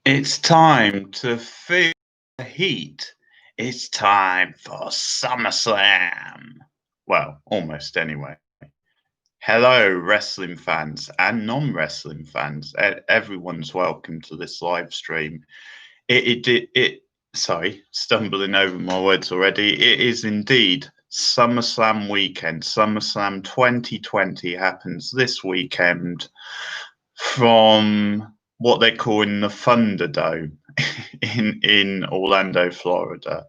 It's time to feel the heat. It's time for Summerslam. Well, almost anyway. Hello, wrestling fans and non-wrestling fans. Everyone's welcome to this live stream. Sorry, stumbling over my words already. It is indeed SummerSlam weekend. SummerSlam 2020 happens this weekend from what they're calling the Thunderdome in Orlando, Florida.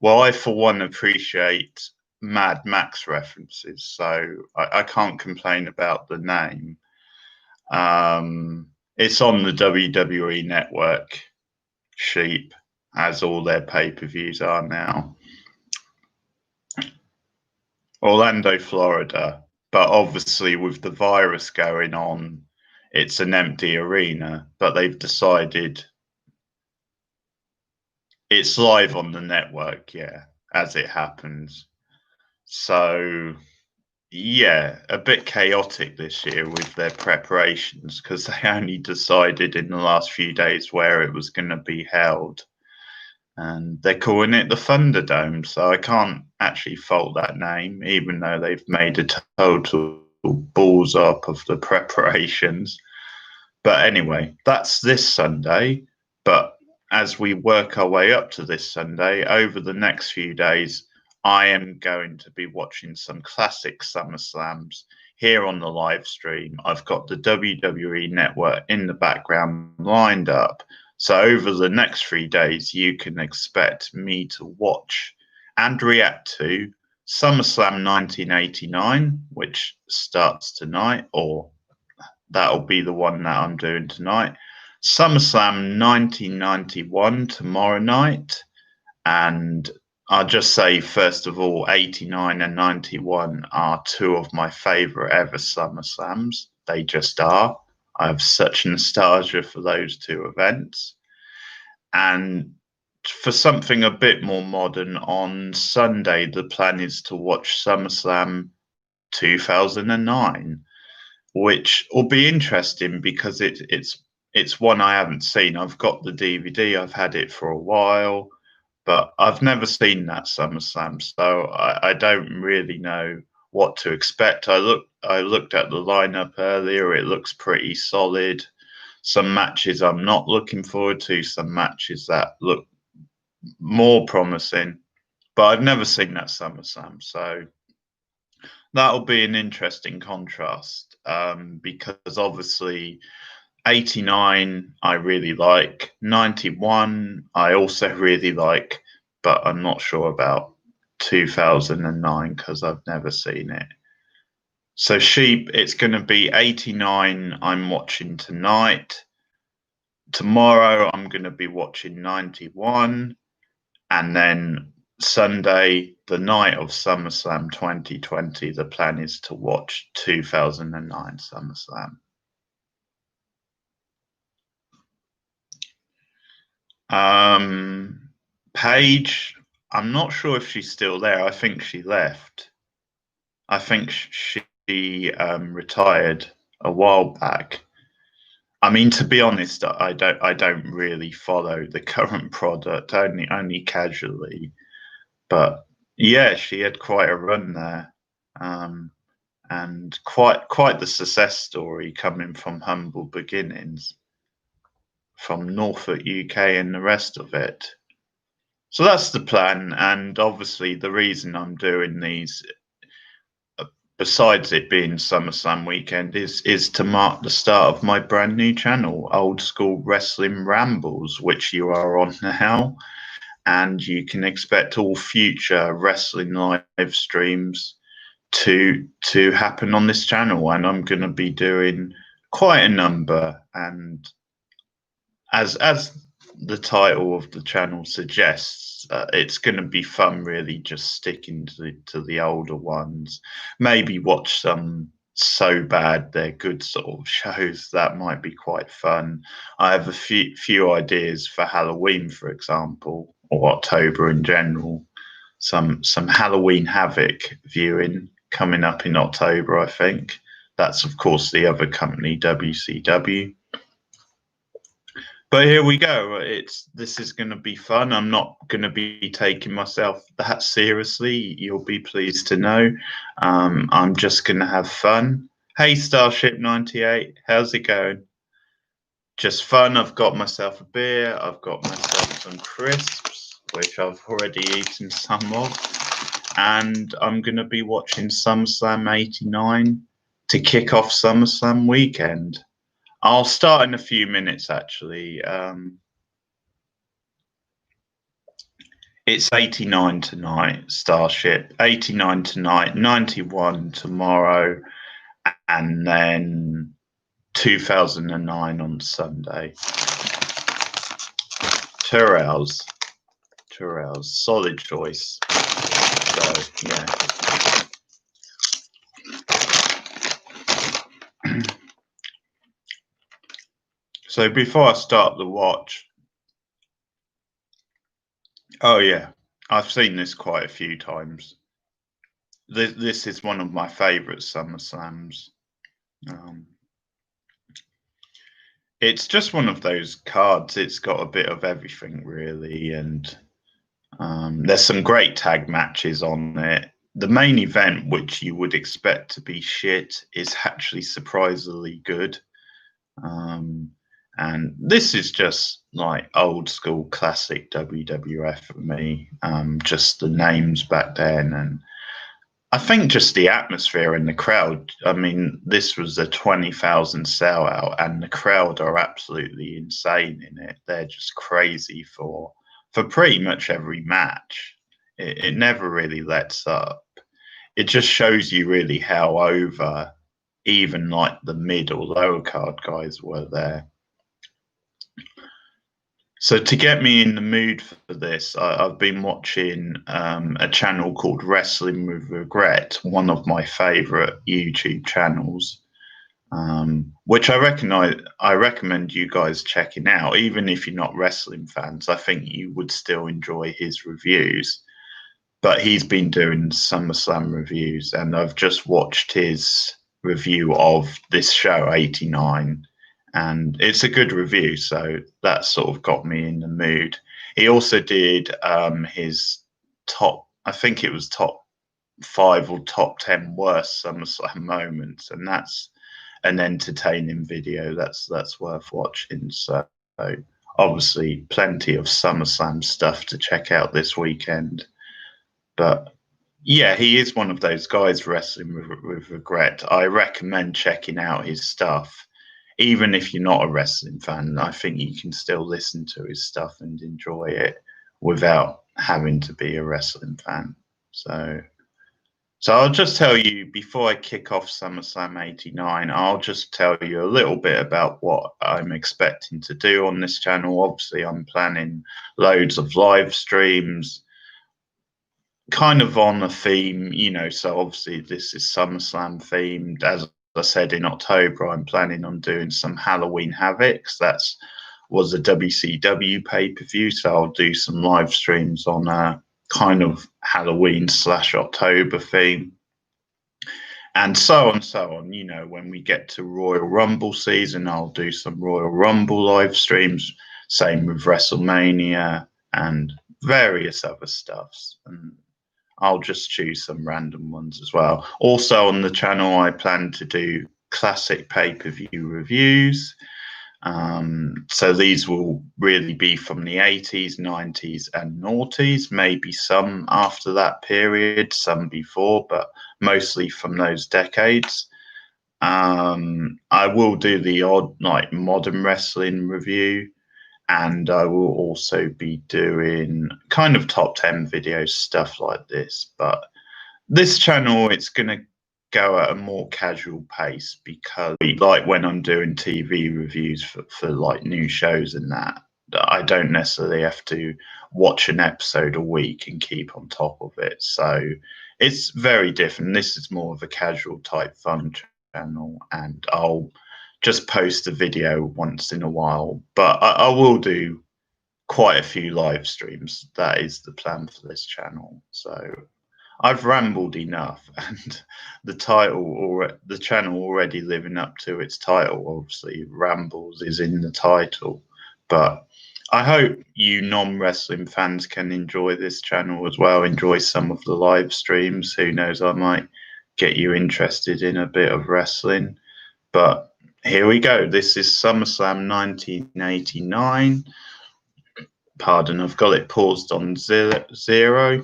Well, I for one appreciate Mad Max references, so I can't complain about the name. It's on the WWE network, Sheep, as all their pay-per-views are now. Orlando, Florida, but obviously with the virus going on, it's an empty arena, but they've decided it's live on the network, yeah, as it happens. So, yeah, a bit chaotic this year with their preparations because they only decided in the last few days where it was going to be held. And they're calling it the Thunderdome, so I can't actually fault that name, even though they've made a total balls up of the preparations. But anyway, that's this Sunday. But as we work our way up to this Sunday, over the next few days, I am going to be watching some classic SummerSlams here on the live stream. I've got the WWE Network in the background lined up. So over the next 3 days, you can expect me to watch and react to SummerSlam 1989, which starts tonight, or that'll be the one that I'm doing tonight. SummerSlam 1991 tomorrow night. And I'll just say, first of all, 89 and 91 are two of my favourite ever SummerSlams. They just are. I have such nostalgia for those two events. And for something a bit more modern, on Sunday, the plan is to watch SummerSlam 2009, which will be interesting because it's one I haven't seen. I've got the DVD. I've had it for a while, but I've never seen that SummerSlam, so I don't really know what to expect. I looked at the lineup earlier. It looks pretty solid. Some matches I'm not looking forward to. Some matches that look more promising, but I've never seen that SummerSlam, so that'll be an interesting contrast because obviously 89 I really like, 91 I also really like, but I'm not sure about 2009 because I've never seen it. So Sheep, it's going to be 89 I'm watching tonight. Tomorrow I'm going to be watching 91, and then Sunday, the night of SummerSlam 2020, the plan is to watch 2009 SummerSlam. Paige, I'm not sure if she's still there. I think she left. I think she retired a while back. I mean, to be honest, I don't really follow the current product, only casually. But yeah, she had quite a run there, and quite the success story coming from humble beginnings, from Norfolk, UK, and the rest of it. So that's the plan, and obviously the reason I'm doing these, besides it being SummerSlam weekend, is to mark the start of my brand new channel, Old School Wrestling Rambles, which you are on now, and you can expect all future wrestling live streams to happen on this channel, and I'm going to be doing quite a number, and as the title of the channel suggests, it's going to be fun, really, just sticking to the older ones. Maybe watch some so bad they're good sort of shows. That might be quite fun. I have a few ideas for Halloween, for example, or October in general. Some Halloween Havoc viewing coming up in October, I think. That's, of course, the other company, WCW. But here we go. This is going to be fun. I'm not going to be taking myself that seriously. You'll be pleased to know. I'm just going to have fun. Hey, Starship 98, how's it going? Just fun. I've got myself a beer. I've got myself some crisps, which I've already eaten some of, and I'm going to be watching SummerSlam 89 to kick off SummerSlam weekend. I'll start in a few minutes, actually. It's 89 tonight, Starship. 89 tonight, 91 tomorrow, and then 2009 on Sunday. 2 hours. 2 hours. Solid choice. So, yeah. So before I start the watch, oh yeah, I've seen this quite a few times. This is one of my favourite SummerSlams. It's just one of those cards. It's got a bit of everything really, and there's some great tag matches on it. The main event, which you would expect to be shit, is actually surprisingly good. And this is just like old school classic WWF for me. Just the names back then, and I think just the atmosphere in the crowd. I mean, this was a 20,000 sellout, and the crowd are absolutely insane in it. They're just crazy for pretty much every match. It never really lets up. It just shows you really how over even like the mid or lower card guys were there. So to get me in the mood for this, I've been watching a channel called Wrestling with Regret, one of my favorite YouTube channels, which I recommend you guys checking out. Even if you're not wrestling fans, I think you would still enjoy his reviews. But he's been doing SummerSlam reviews, and I've just watched his review of this show 89. And it's a good review, so that sort of got me in the mood. He also did his top, I think it was top 5 or top 10 worst SummerSlam moments, and that's an entertaining video. That's worth watching. So obviously, plenty of SummerSlam stuff to check out this weekend. But yeah, he is one of those guys, Wrestling with Regret. I recommend checking out his stuff. Even if you're not a wrestling fan, I think you can still listen to his stuff and enjoy it without having to be a wrestling fan. So I'll just tell you before I kick off SummerSlam 89, I'll just tell you a little bit about what I'm expecting to do on this channel. Obviously, I'm planning loads of live streams, kind of on a theme, so obviously this is SummerSlam themed. As I said, in October, I'm planning on doing some Halloween Havoc. That was a WCW pay-per-view, so I'll do some live streams on a kind of Halloween / October theme. And so on. When we get to Royal Rumble season, I'll do some Royal Rumble live streams. Same with WrestleMania and various other stuffs. And I'll just choose some random ones as well. Also on the channel, I plan to do classic pay-per-view reviews. So these will really be from the 80s, 90s, and noughties, maybe some after that period, some before, but mostly from those decades. I will do the odd like modern wrestling review, and I will also be doing kind of top 10 videos, stuff like this. But this channel, it's going to go at a more casual pace, because like when I'm doing TV reviews for like new shows and that, I don't necessarily have to watch an episode a week and keep on top of it. So it's very different. This is more of a casual type fun channel, and I'll just post a video once in a while, but I will do quite a few live streams. That is the plan for this channel. So I've rambled enough, and the channel already living up to its title. Obviously, Rambles is in the title, But I hope you non-wrestling fans can enjoy this channel as well, enjoy some of the live streams. Who knows, I might get you interested in a bit of wrestling. But here we go. This is SummerSlam 1989. Pardon, I've got it paused on 0.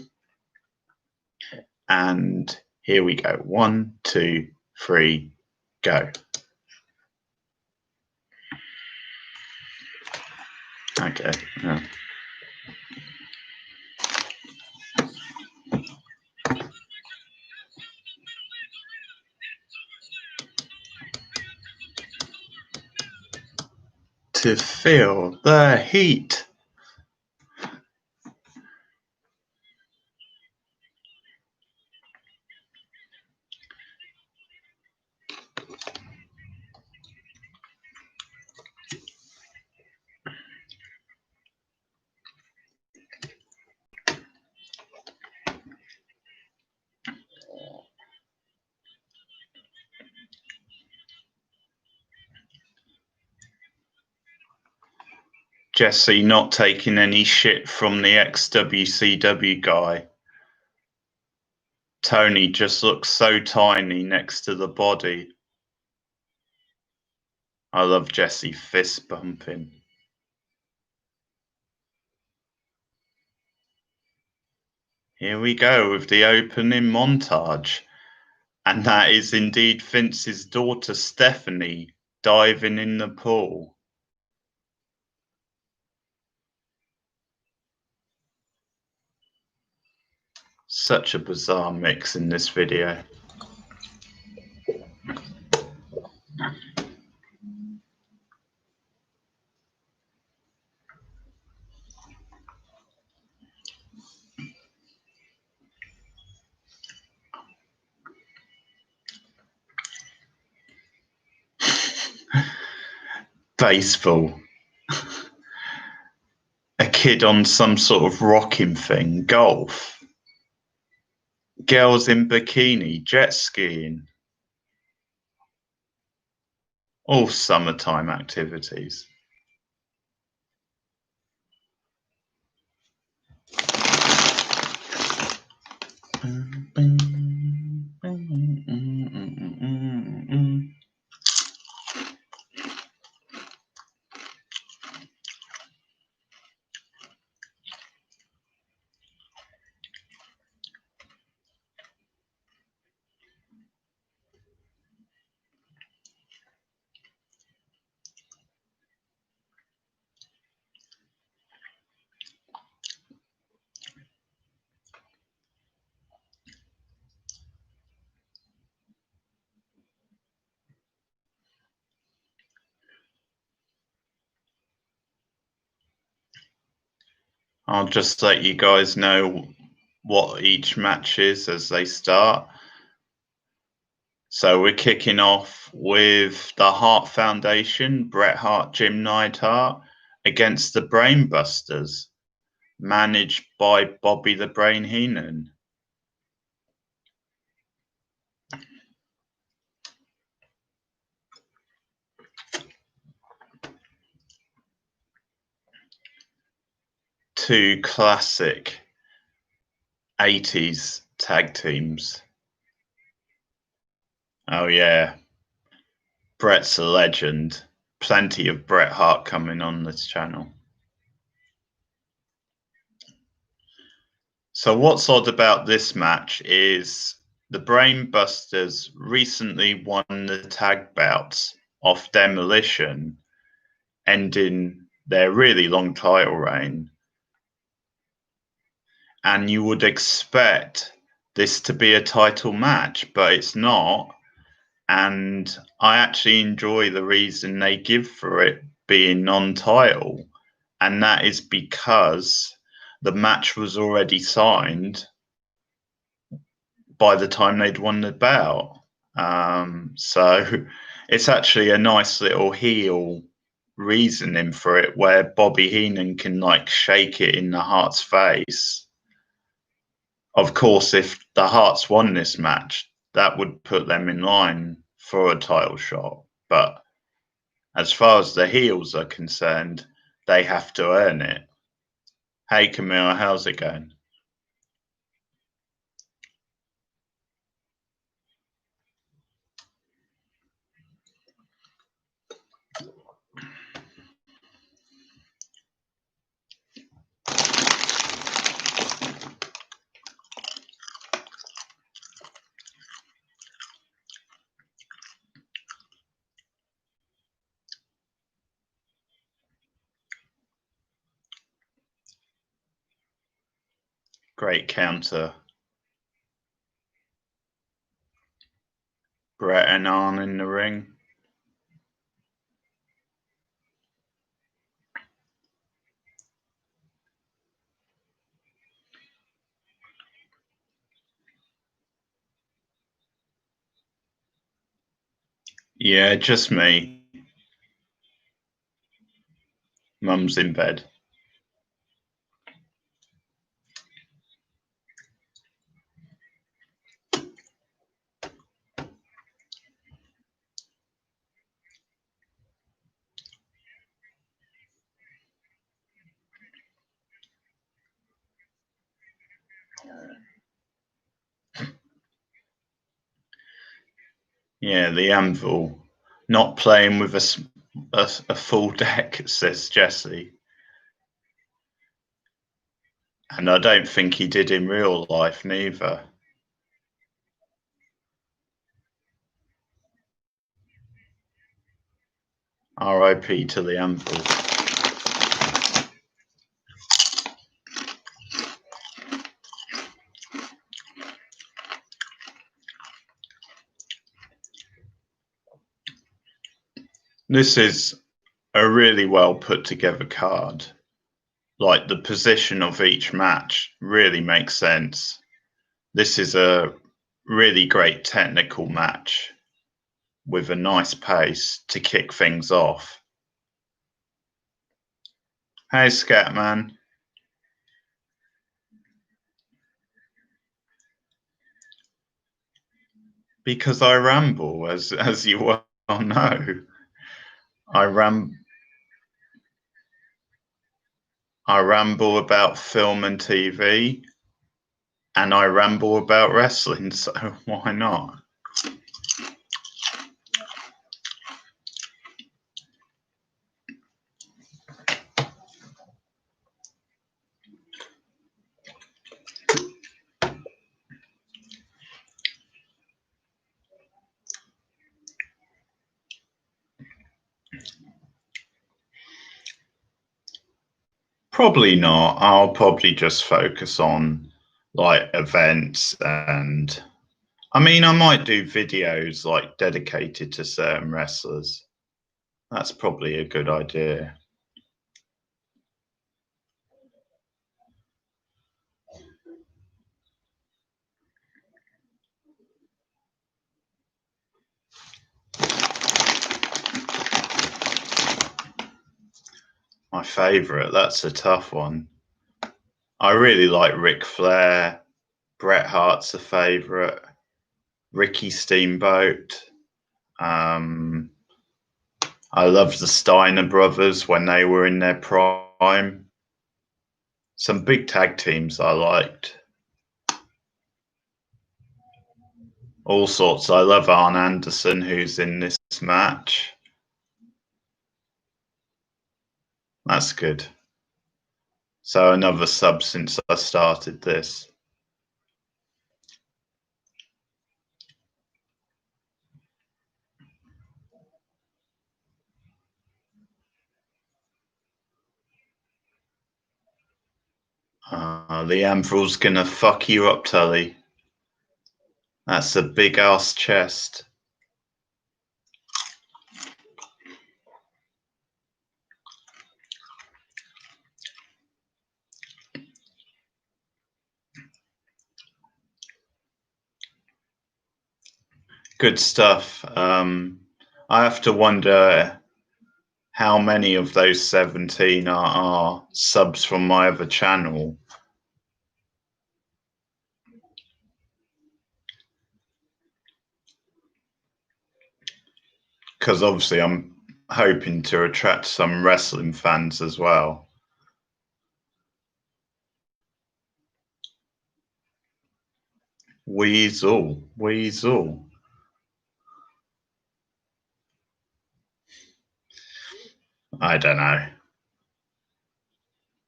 And here we go. 1, 2, 3, go. Okay. Yeah. To feel the heat. Jesse not taking any shit from the ex-WCW guy. Tony just looks so tiny next to the body. I love Jesse fist bumping. Here we go with the opening montage. And that is indeed Vince's daughter, Stephanie, diving in the pool. Such a bizarre mix in this video. Baseball. A kid on some sort of rocking thing. Golf. Girls in bikini. Jet skiing. All summertime activities. I'll just let you guys know what each match is as they start. So we're kicking off with the Hart Foundation, Bret Hart, Jim Neidhart, against the Brainbusters, managed by Bobby the Brain Heenan. Two classic 80s tag teams. Oh yeah, Bret's a legend. Plenty of Bret Hart coming on this channel. So what's odd about this match is the Brainbusters recently won the tag bouts off Demolition, ending their really long title reign. And you would expect this to be a title match, but it's not. And I actually enjoy the reason they give for it being non-title. And that is because the match was already signed by the time they'd won the bout. So it's actually a nice little heel reasoning for it, where Bobby Heenan can like shake it in the Hart's face. Of course, if the Harts won this match, that would put them in line for a title shot. But as far as the heels are concerned, They have to earn it. Hey Camille, how's it going? Great counter. Brett and Arn in the ring. Yeah, just me. Mum's in bed. Yeah, the Anvil. Not playing with a full deck, says Jesse. And I don't think he did in real life neither. R.I.P. to the Anvil. This is a really well put together card. Like the position of each match really makes sense. This is a really great technical match with a nice pace to kick things off. Hey, Scatman. Because I ramble, as you well know. I ramble about film and TV, and I ramble about wrestling, so why not? Probably not. I'll probably just focus on like events, and I mean, I might do videos like dedicated to certain wrestlers. That's probably a good idea. My favourite, that's a tough one. I really like Ric Flair. Bret Hart's a favourite. Ricky Steamboat. I love the Steiner brothers when they were in their prime. Some big tag teams I liked. All sorts. I love Arn Anderson, who's in this match. That's good. So another sub since I started this. The Anvil's gonna fuck you up, Tully. That's a big ass chest. Good stuff. I have to wonder how many of those 17 are subs from my other channel. Because obviously I'm hoping to attract some wrestling fans as well. Weasel. I don't know.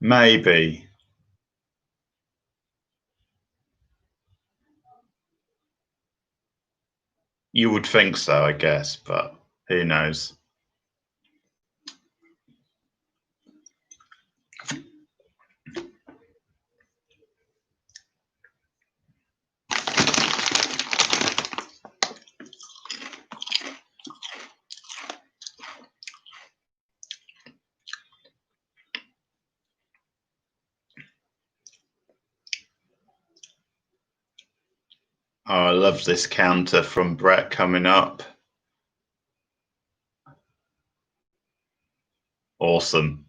Maybe. You would think so, I guess, but who knows? Oh, I love this counter from Brett coming up. Awesome.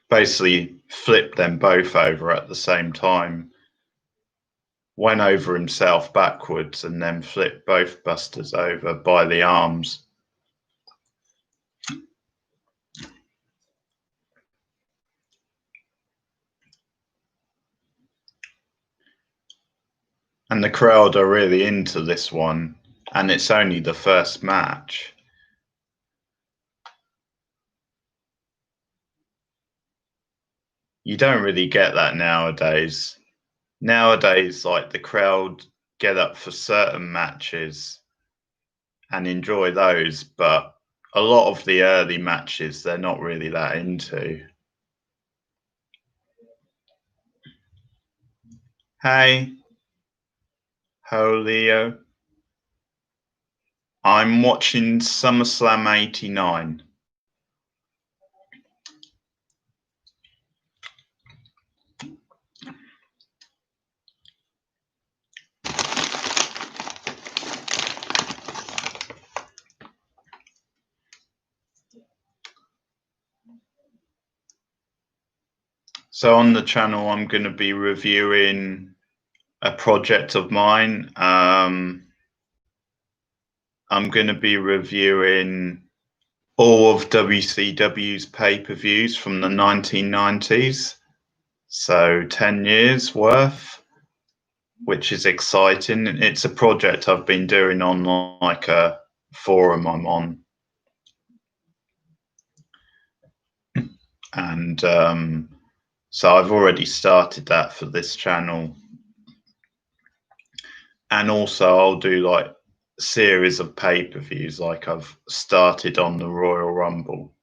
Basically flipped them both over at the same time. Went over himself backwards and then flipped both busters over by the arms. And the crowd are really into this one, and it's only the first match. You don't really get that nowadays. Nowadays, like, the crowd get up for certain matches and enjoy those, but a lot of the early matches they're not really that into. Hey, ho Leo. I'm watching Summerslam 89. So on the channel, I'm going to be reviewing a project of mine. I'm going to be reviewing all of WCW's pay-per-views from the 1990s. So 10 years worth, which is exciting. It's a project I've been doing on like a forum I'm on. And so I've already started that for this channel. And also I'll do like a series of pay-per-views like I've started on the Royal Rumble.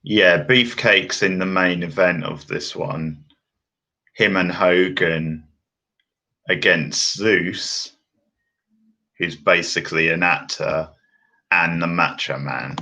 Yeah, Beefcake's in the main event of this one. Him and Hogan against Zeus, who's basically an actor, and the Macho Man.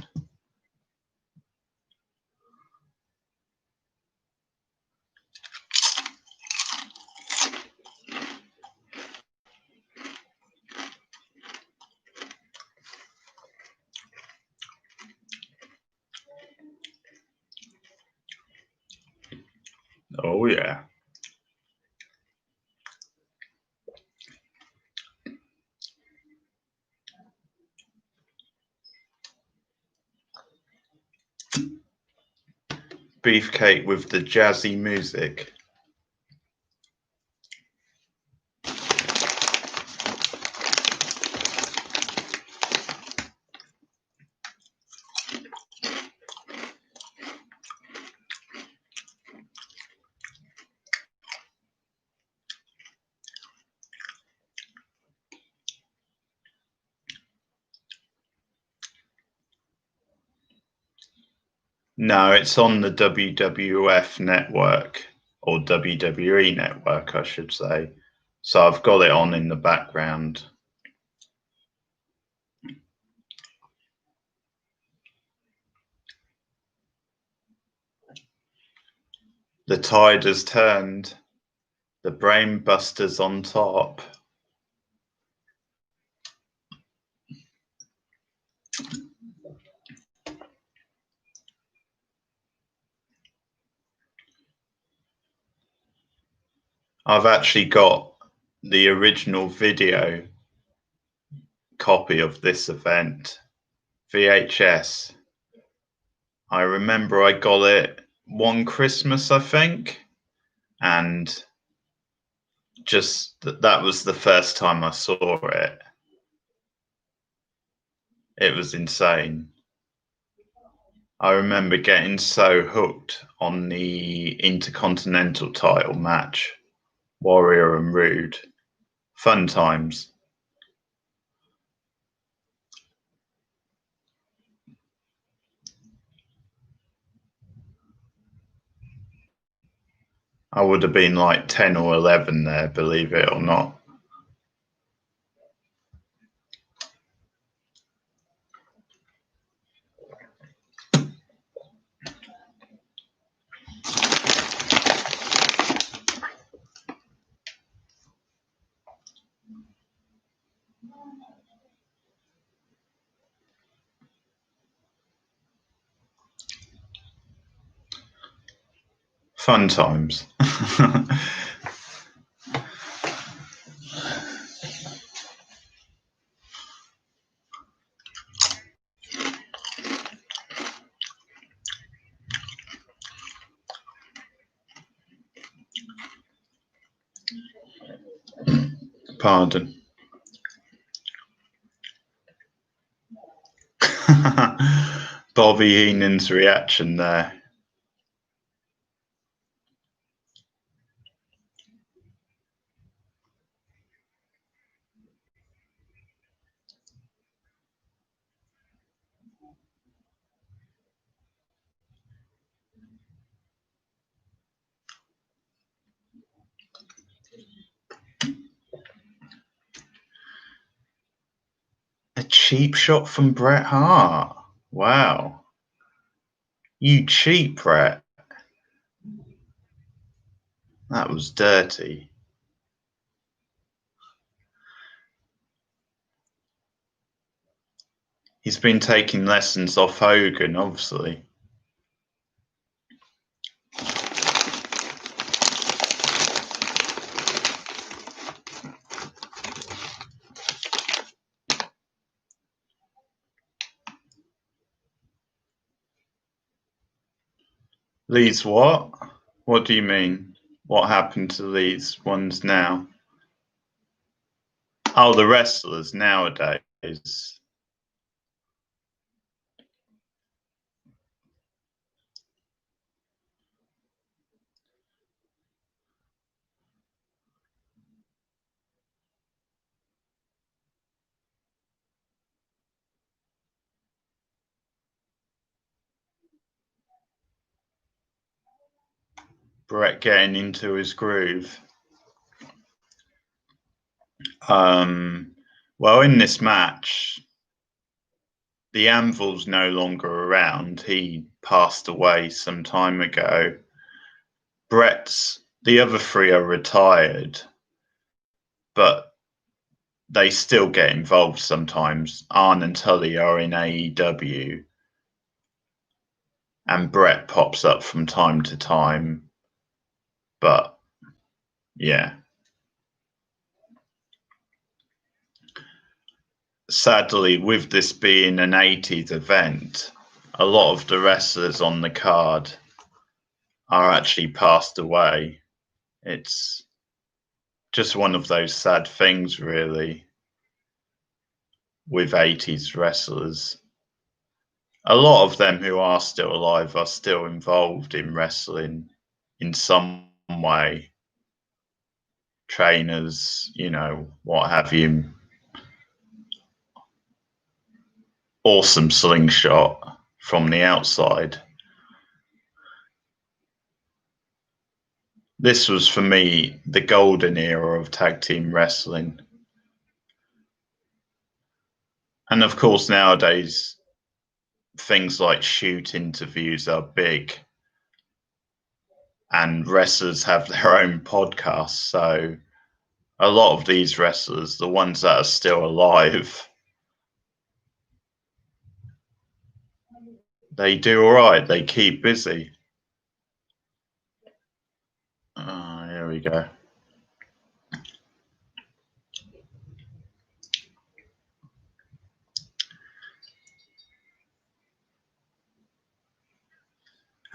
Oh yeah. Beefcake with the jazzy music. No, it's on the WWF network, or WWE network, I should say. So I've got it on in the background. The tide has turned. The brain busters on top. I've actually got the original video copy of this event, VHS. I remember I got it one Christmas, I think, and just that was the first time I saw it. It was insane. I remember getting so hooked on the Intercontinental title match, Warrior and Rude. Fun times. I would have been like 10 or 11 there, believe it or not. Fun times. Pardon. Bobby Heenan's reaction there. A cheap shot from Bret Hart. Wow. You cheap, Bret. That was dirty. He's been taking lessons off Hogan, obviously. Lee's what? What do you mean? What happened to these ones now? Oh, the wrestlers nowadays. Bret getting into his groove. Well, in this match, the Anvil's no longer around. He passed away some time ago. The other three are retired, but they still get involved sometimes. Arn and Tully are in AEW, and Bret pops up from time to time. But yeah. Sadly, with this being an 80s event, a lot of the wrestlers on the card are actually passed away. It's just one of those sad things, really, with 80s wrestlers. A lot of them who are still alive are still involved in wrestling in some way. Trainers, what have you. Awesome slingshot from the outside. This was, for me, the golden era of tag team wrestling. And of course, nowadays, things like shoot interviews are big, and wrestlers have their own podcasts. So a lot of these wrestlers, the ones that are still alive, they do all right. They keep busy. Here we go.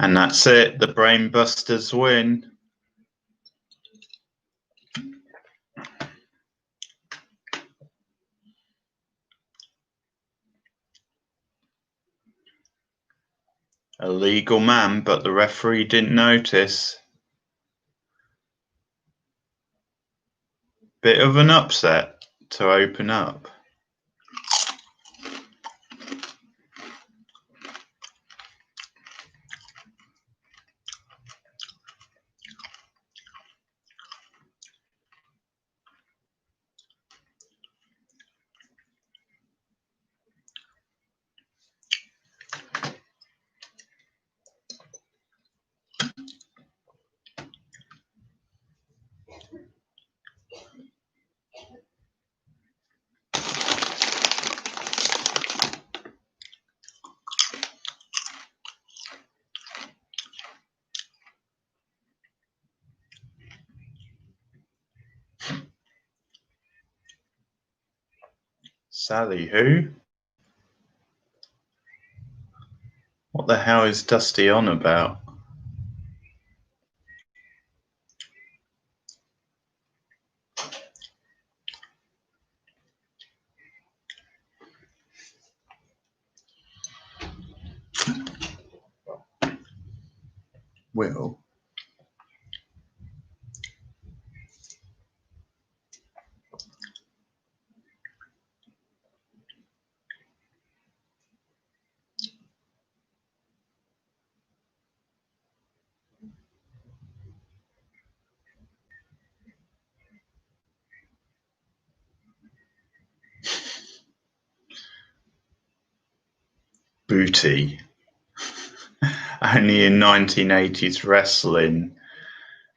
And that's it. The Brainbusters win. A legal man, but the referee didn't notice. Bit of an upset to open up. Sally who? What the hell is Dusty on about? Will? Booty. Only in 1980s wrestling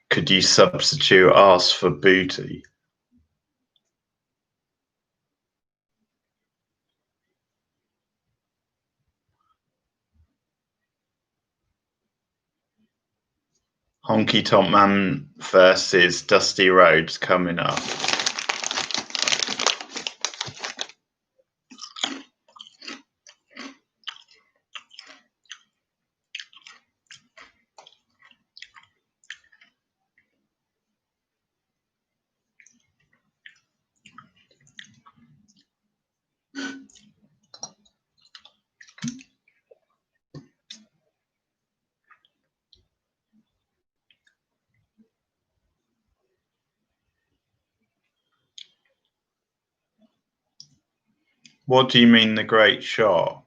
could you substitute ass for booty. Honky Tonk Man versus Dusty Rhodes coming up. What do you mean the great shot?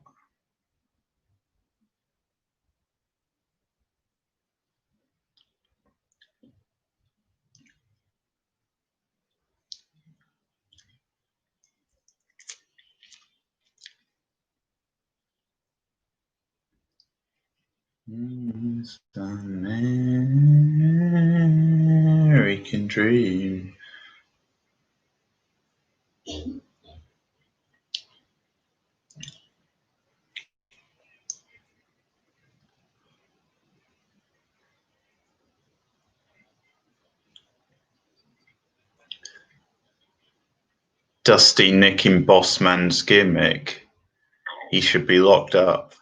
It's the American dream. Dusty nicking Bossman's gimmick. He should be locked up.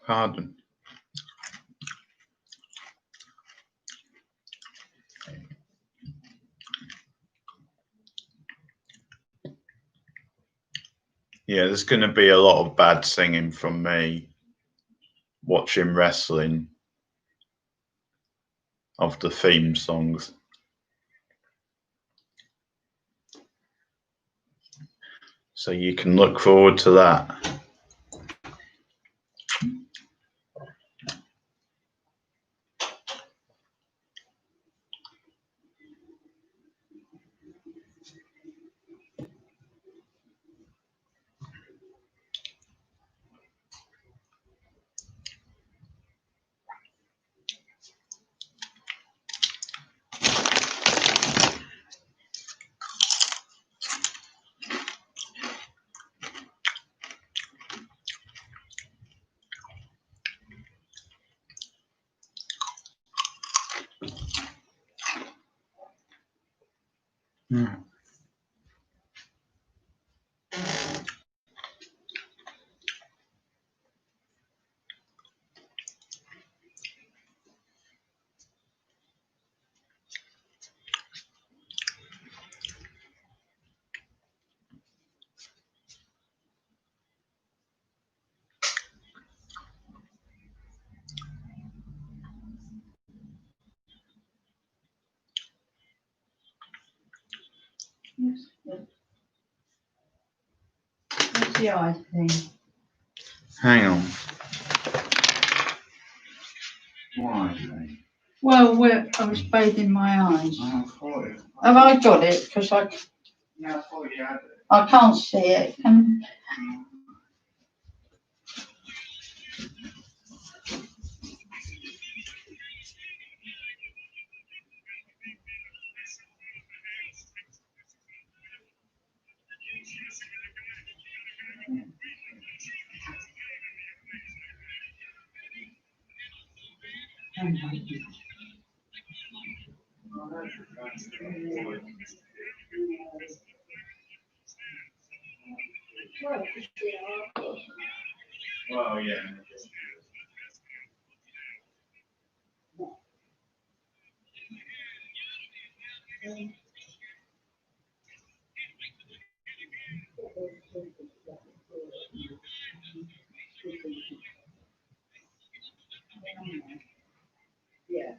Pardon. Yeah, there's going to be a lot of bad singing from me watching wrestling of the theme songs. So you can look forward to that. Mm. What's the eye thing? Hang on. Why? Well, I was bathing my eyes. I thought it. Have I got it? Because Yeah, I thought you had it. I can't see it. Well, yeah. Yeah.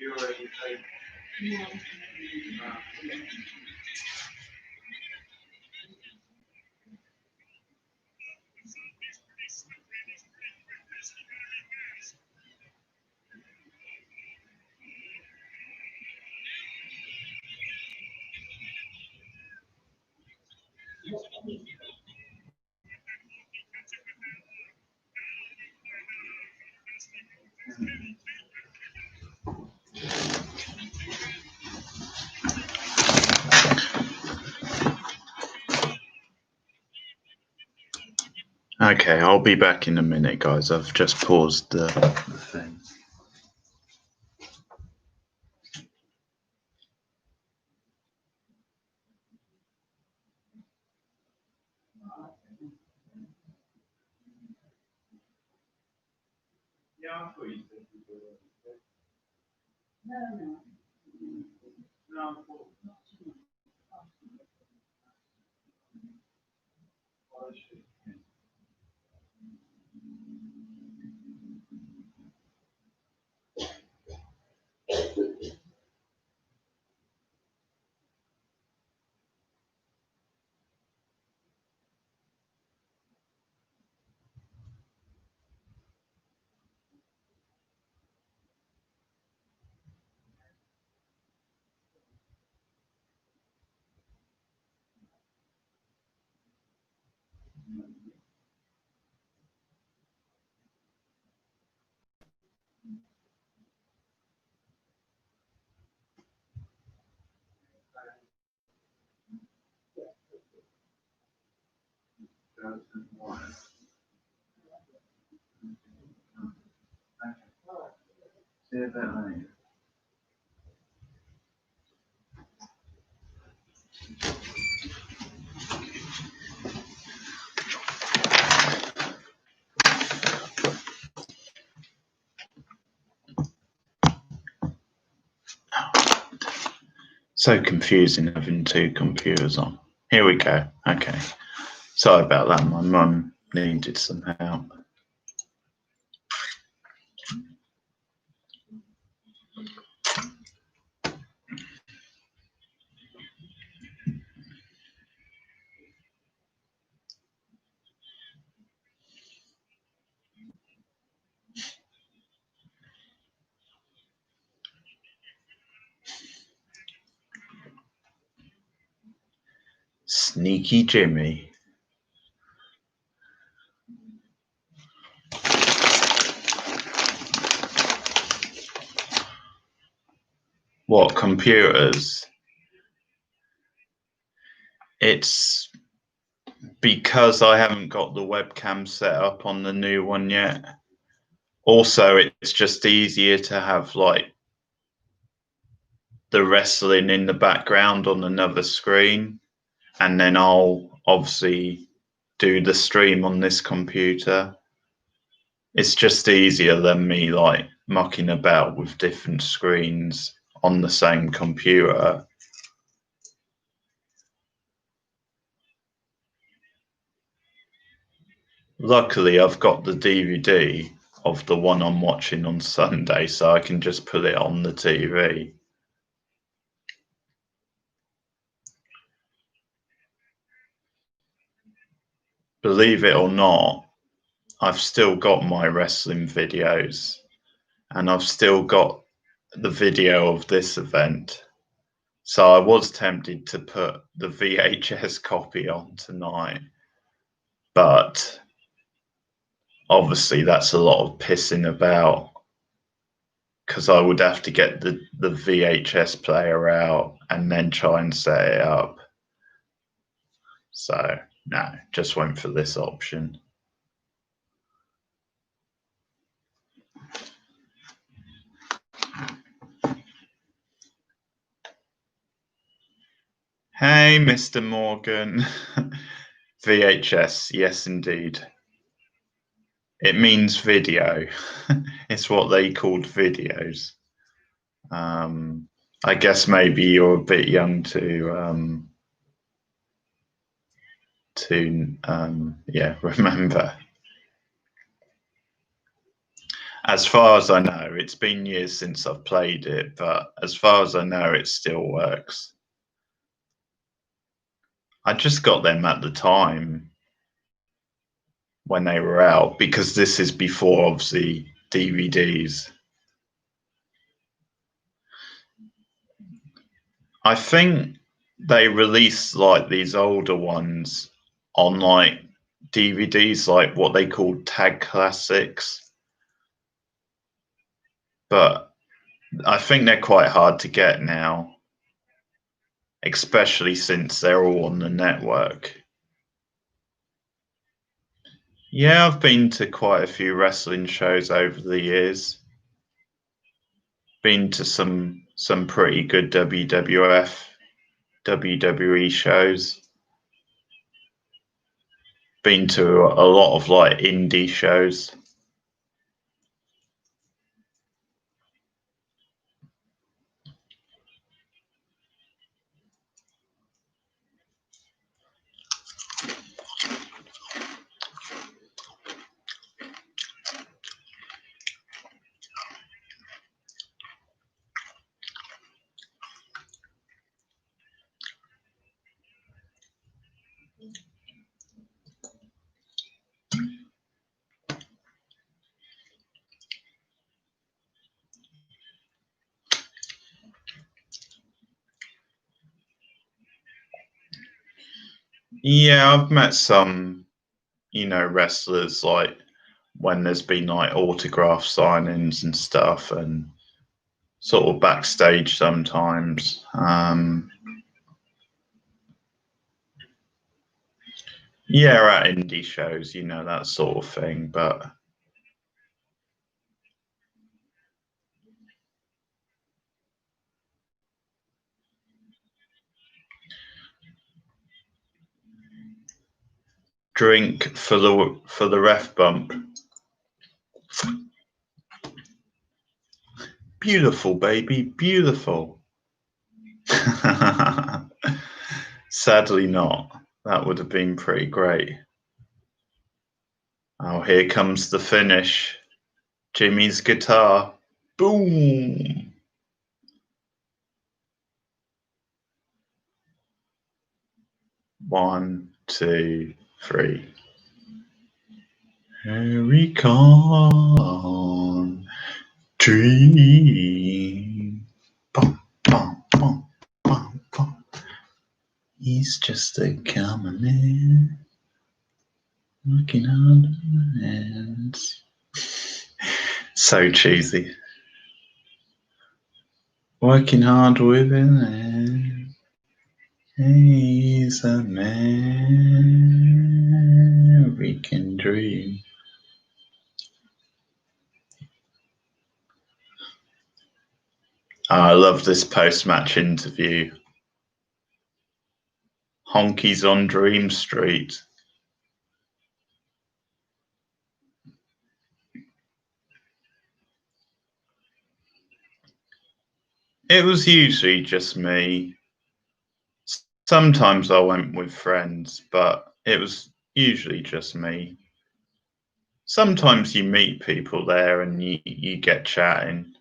You already take. No. Okay, I'll be back in a minute, guys. I've just paused the thing. Yeah, I thought you said you were. No. No, I thought. See you a bit later. So confusing having two computers on. Here we go. Okay. Sorry about that. My mum needed some help. Sneaky Jimmy. What, computers? It's because I haven't got the webcam set up on the new one yet. Also, it's just easier to have like the wrestling in the background on another screen, and then I'll obviously do the stream on this computer. It's just easier than me like mucking about with different screens on the same computer. Luckily, I've got the DVD of the one I'm watching on Sunday, so I can just put it on the TV. Believe it or not, I've still got my wrestling videos, and I've still got the video of this event. So I was tempted to put the VHS copy on tonight, but obviously that's a lot of pissing about, because I would have to get the VHS player out and then try and set it up. So no, just went for this option. Hey, Mr. Morgan. VHS, yes, indeed. It means video. It's what they called videos. I guess maybe you're a bit young to remember. As far as I know, it's been years since I've played it, but as far as I know, it still works. I just got them at the time when they were out, because this is before, obviously, DVDs. I think they released like these older ones on like DVDs, like what they called tag classics. But I think they're quite hard to get now, especially since they're all on the network. Yeah, I've been to quite a few wrestling shows over the years. Been to some pretty good WWF, WWE shows. Been to a lot of like indie shows. Yeah, I've met some, wrestlers, like when there's been like autograph signings and stuff, and sort of backstage sometimes. Yeah, at indie shows, that sort of thing. But drink for the ref bump. Beautiful, baby, beautiful. Sadly not. That would have been pretty great. Oh, here comes the finish. Jimmy's guitar. Boom. One, two, three. Harry Con Dream. Bum, bum, bum, bum, bum. He's just a coming in, looking under the hands. So cheesy. Working hard with it. He's a man. dream. I love this post-match interview. Honky's on Dream Street. It was usually just me. Sometimes I went with friends, but it was usually just me. Sometimes you meet people there and you get chatting.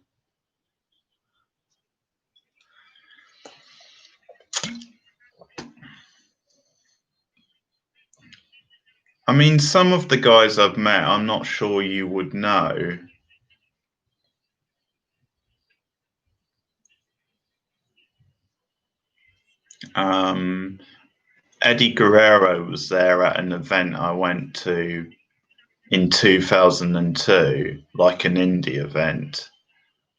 I mean, some of the guys I've met, I'm not sure you would know. Eddie Guerrero was there at an event I went to in 2002, like an indie event,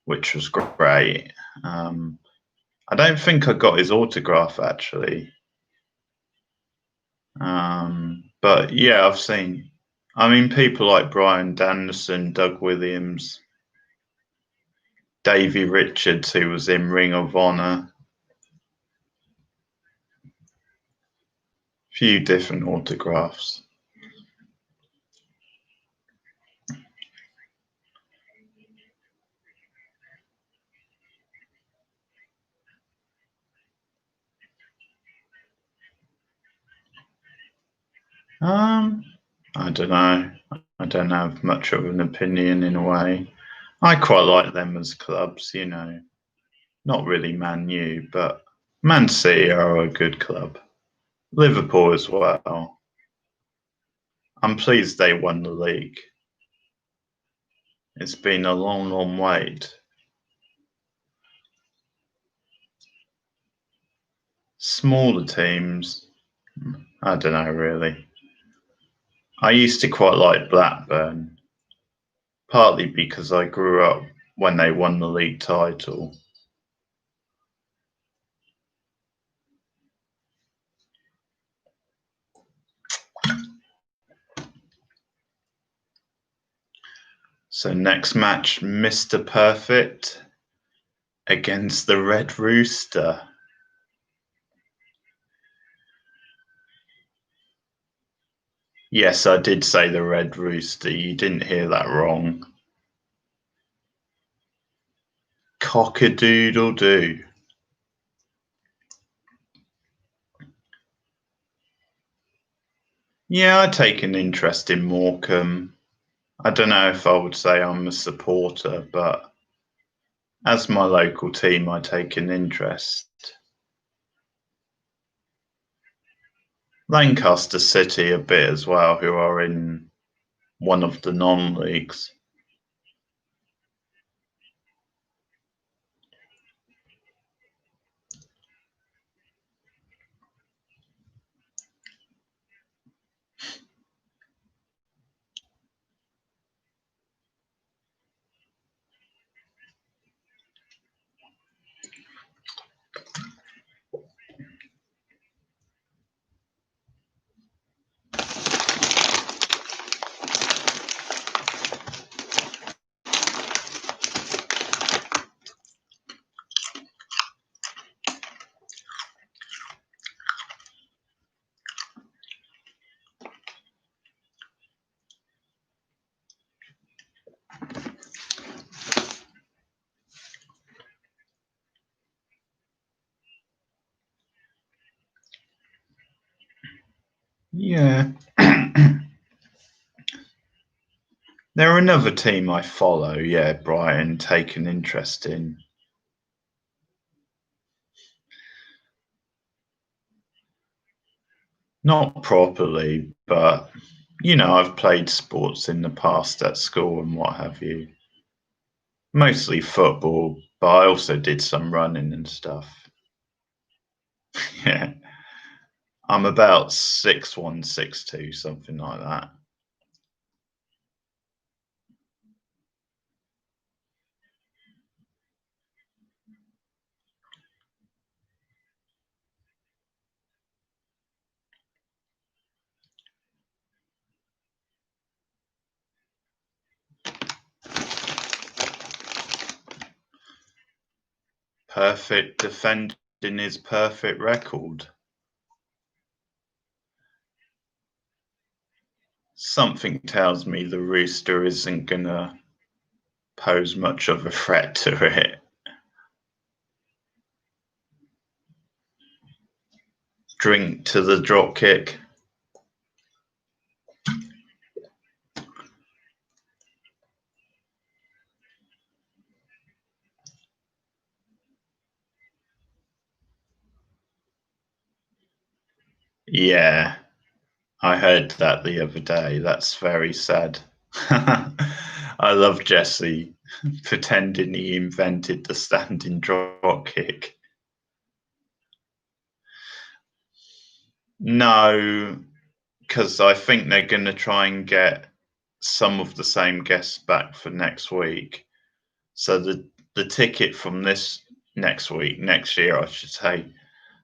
which was great. I don't think I got his autograph actually. But yeah, I've seen, I mean, people like Brian Danielson, Doug Williams, Davey Richards, who was in Ring of Honor. Few different autographs. I don't know. I don't have much of an opinion in a way. I quite like them as clubs, you know. Not really Man U, but Man City are a good club. Liverpool as well. I'm pleased they won the league. It's been a long, long wait. Smaller teams, I don't know really. I used to quite like Blackburn, partly because I grew up when they won the league title. So next match, Mr. Perfect against the Red Rooster. Yes, I did say the Red Rooster. You didn't hear that wrong. Cock-a-doodle-doo. Yeah, I take an interest in Morecambe. I don't know if I would say I'm a supporter, but as my local team, I take an interest. Lancaster City a bit as well, who are in one of the non-leagues. Yeah. They're another team I follow, yeah, Brighton, take an interest in. Not properly, but, you know, I've played sports in the past at school and what have you. Mostly football, but I also did some running and stuff. Yeah. I'm about 6'1", 6'2", something like that. Perfect defending his perfect record. Something tells me the Rooster isn't gonna pose much of a threat to it. Drink to the drop kick. Yeah, I heard that the other day. That's very sad. I love Jesse pretending he invented the standing drop kick. No, because I think they're going to try and get some of the same guests back for next week. So the ticket from this next year, I should say,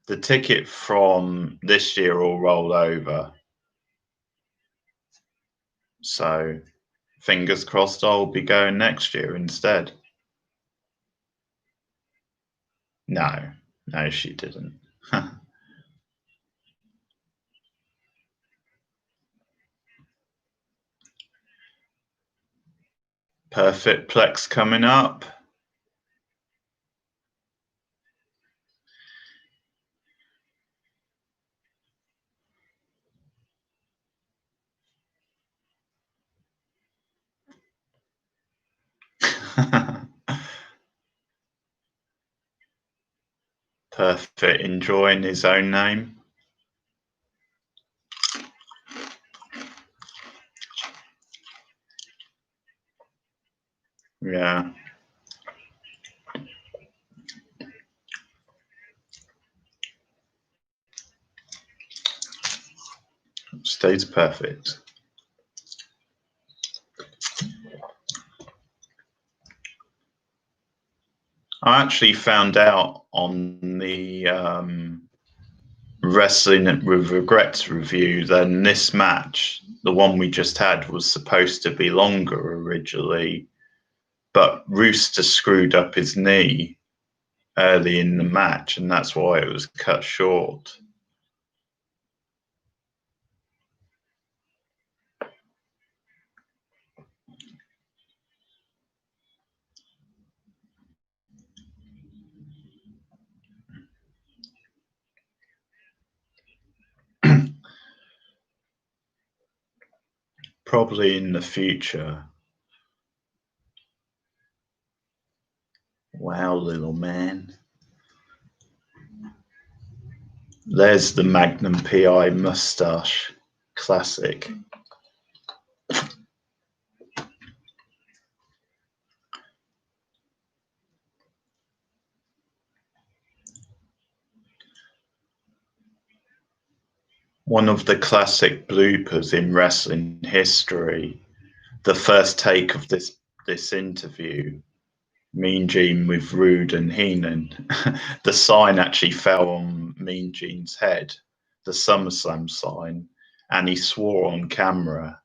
the ticket from this year will roll over. So fingers crossed I'll be going next year instead. No, she didn't. Perfect Plex coming up. Perfect enjoying his own name. Yeah. Stays perfect. I actually found out on the Wrestling with Regrets review that this match, the one we just had, was supposed to be longer originally, but Rooster screwed up his knee early in the match, and that's why it was cut short. Probably in the future. Wow, little man. There's the Magnum PI mustache. Classic. One of the classic bloopers in wrestling history. The first take of this interview, Mean Gene with Rude and Heenan, the sign actually fell on Mean Gene's head, the Summerslam sign, and he swore on camera.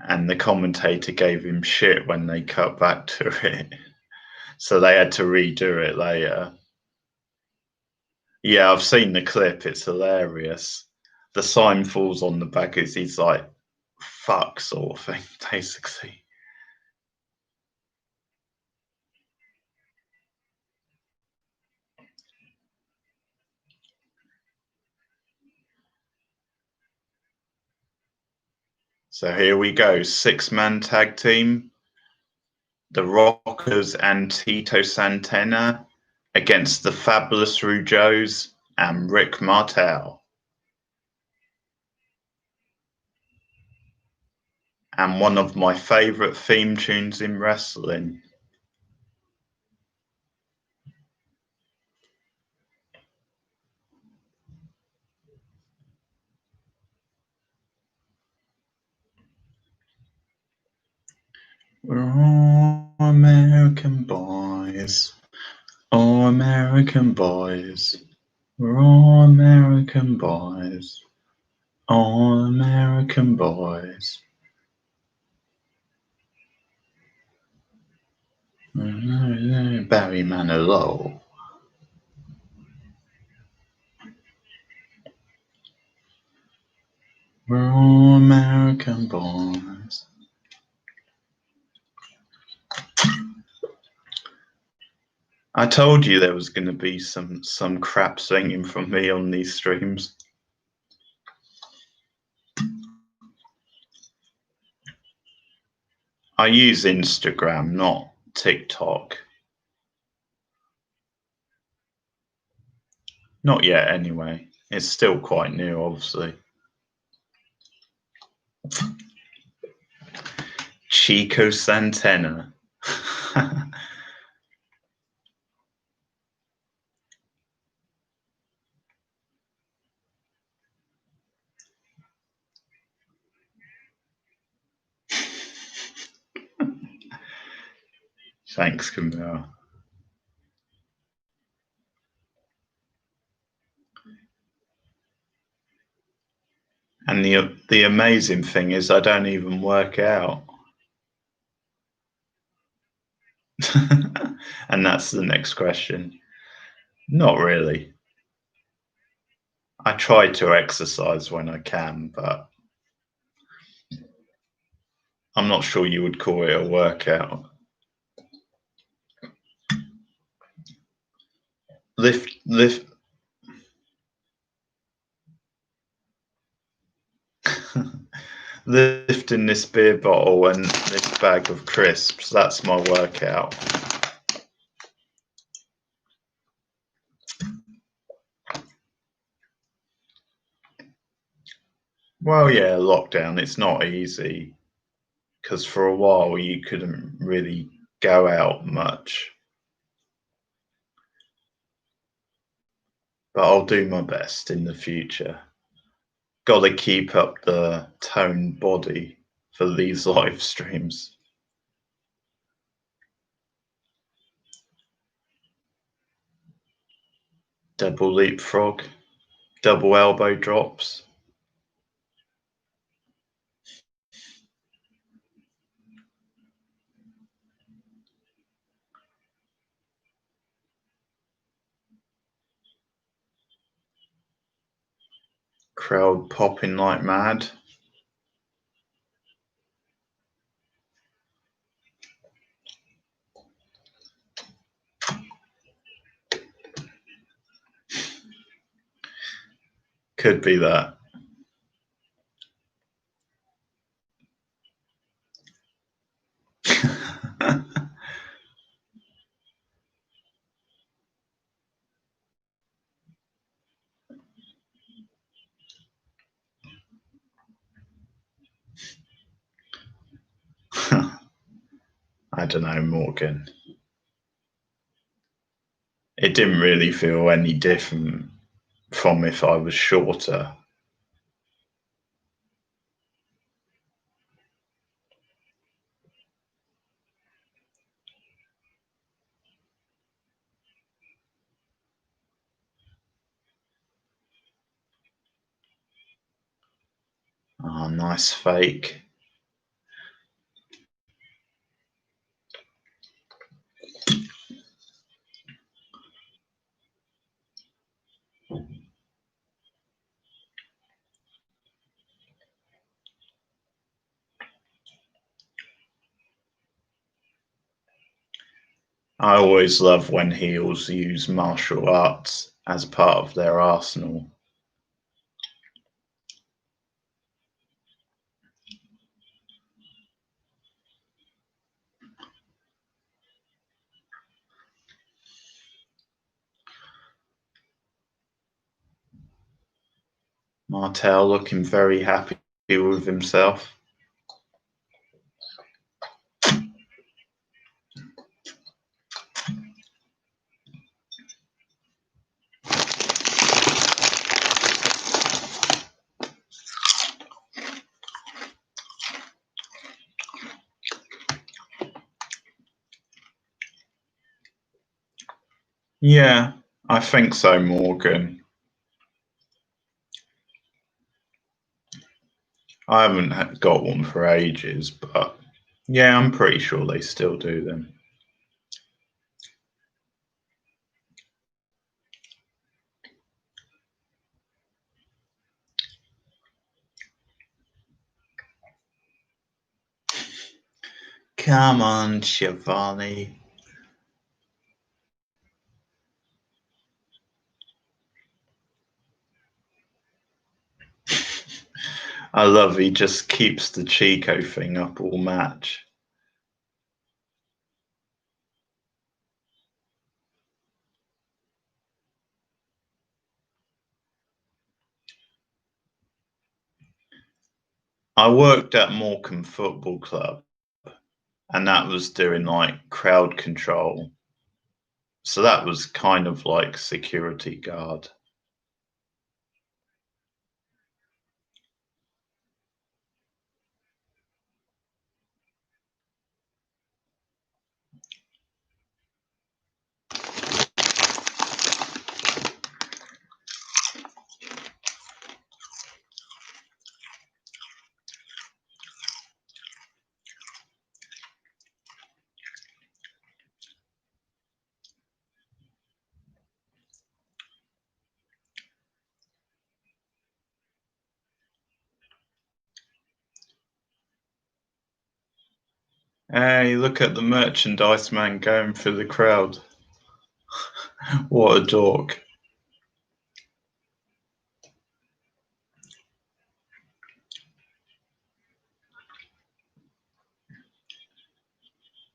And the commentator gave him shit when they cut back to it. So they had to redo it later. Yeah, I've seen the clip. It's hilarious. The sign falls on the back as he's like, fuck, sort of thing, basically. So here we go. 6-man tag team. The Rockers and Tito Santana against the Fabulous Rougeaus and Rick Martel. And one of my favourite theme tunes in wrestling. We're all American boys. All American boys. We're all American boys. All American boys. Barry Manilow. We're all American boys. I told you there was going to be some crap singing from me on these streams. I use Instagram, not TikTok. Not yet, anyway. It's still quite new, obviously. Chico Santana. Thanks, Camille. And the amazing thing is I don't even work out. And that's the next question. Not really. I try to exercise when I can, but I'm not sure you would call it a workout. Lifting this beer bottle and this bag of crisps, that's my workout. Well, yeah, lockdown, it's not easy because for a while you couldn't really go out much. But I'll do my best in the future. Gotta keep up the toned body for these live streams. Double leapfrog, double elbow drops. Crowd popping like mad. Could be that. I don't know, Morgan. It didn't really feel any different from if I was shorter. Oh, nice fake. I always love when heels use martial arts as part of their arsenal. Martel looking very happy with himself. Yeah, I think so, Morgan. I haven't got one for ages, but yeah, I'm pretty sure they still do them. Come on, Shivani. I love he just keeps the Chico thing up all match. I worked at Morecambe Football Club, and that was doing like crowd control. So that was kind of like security guard. Hey, look at the merchandise man going through the crowd. What a dork.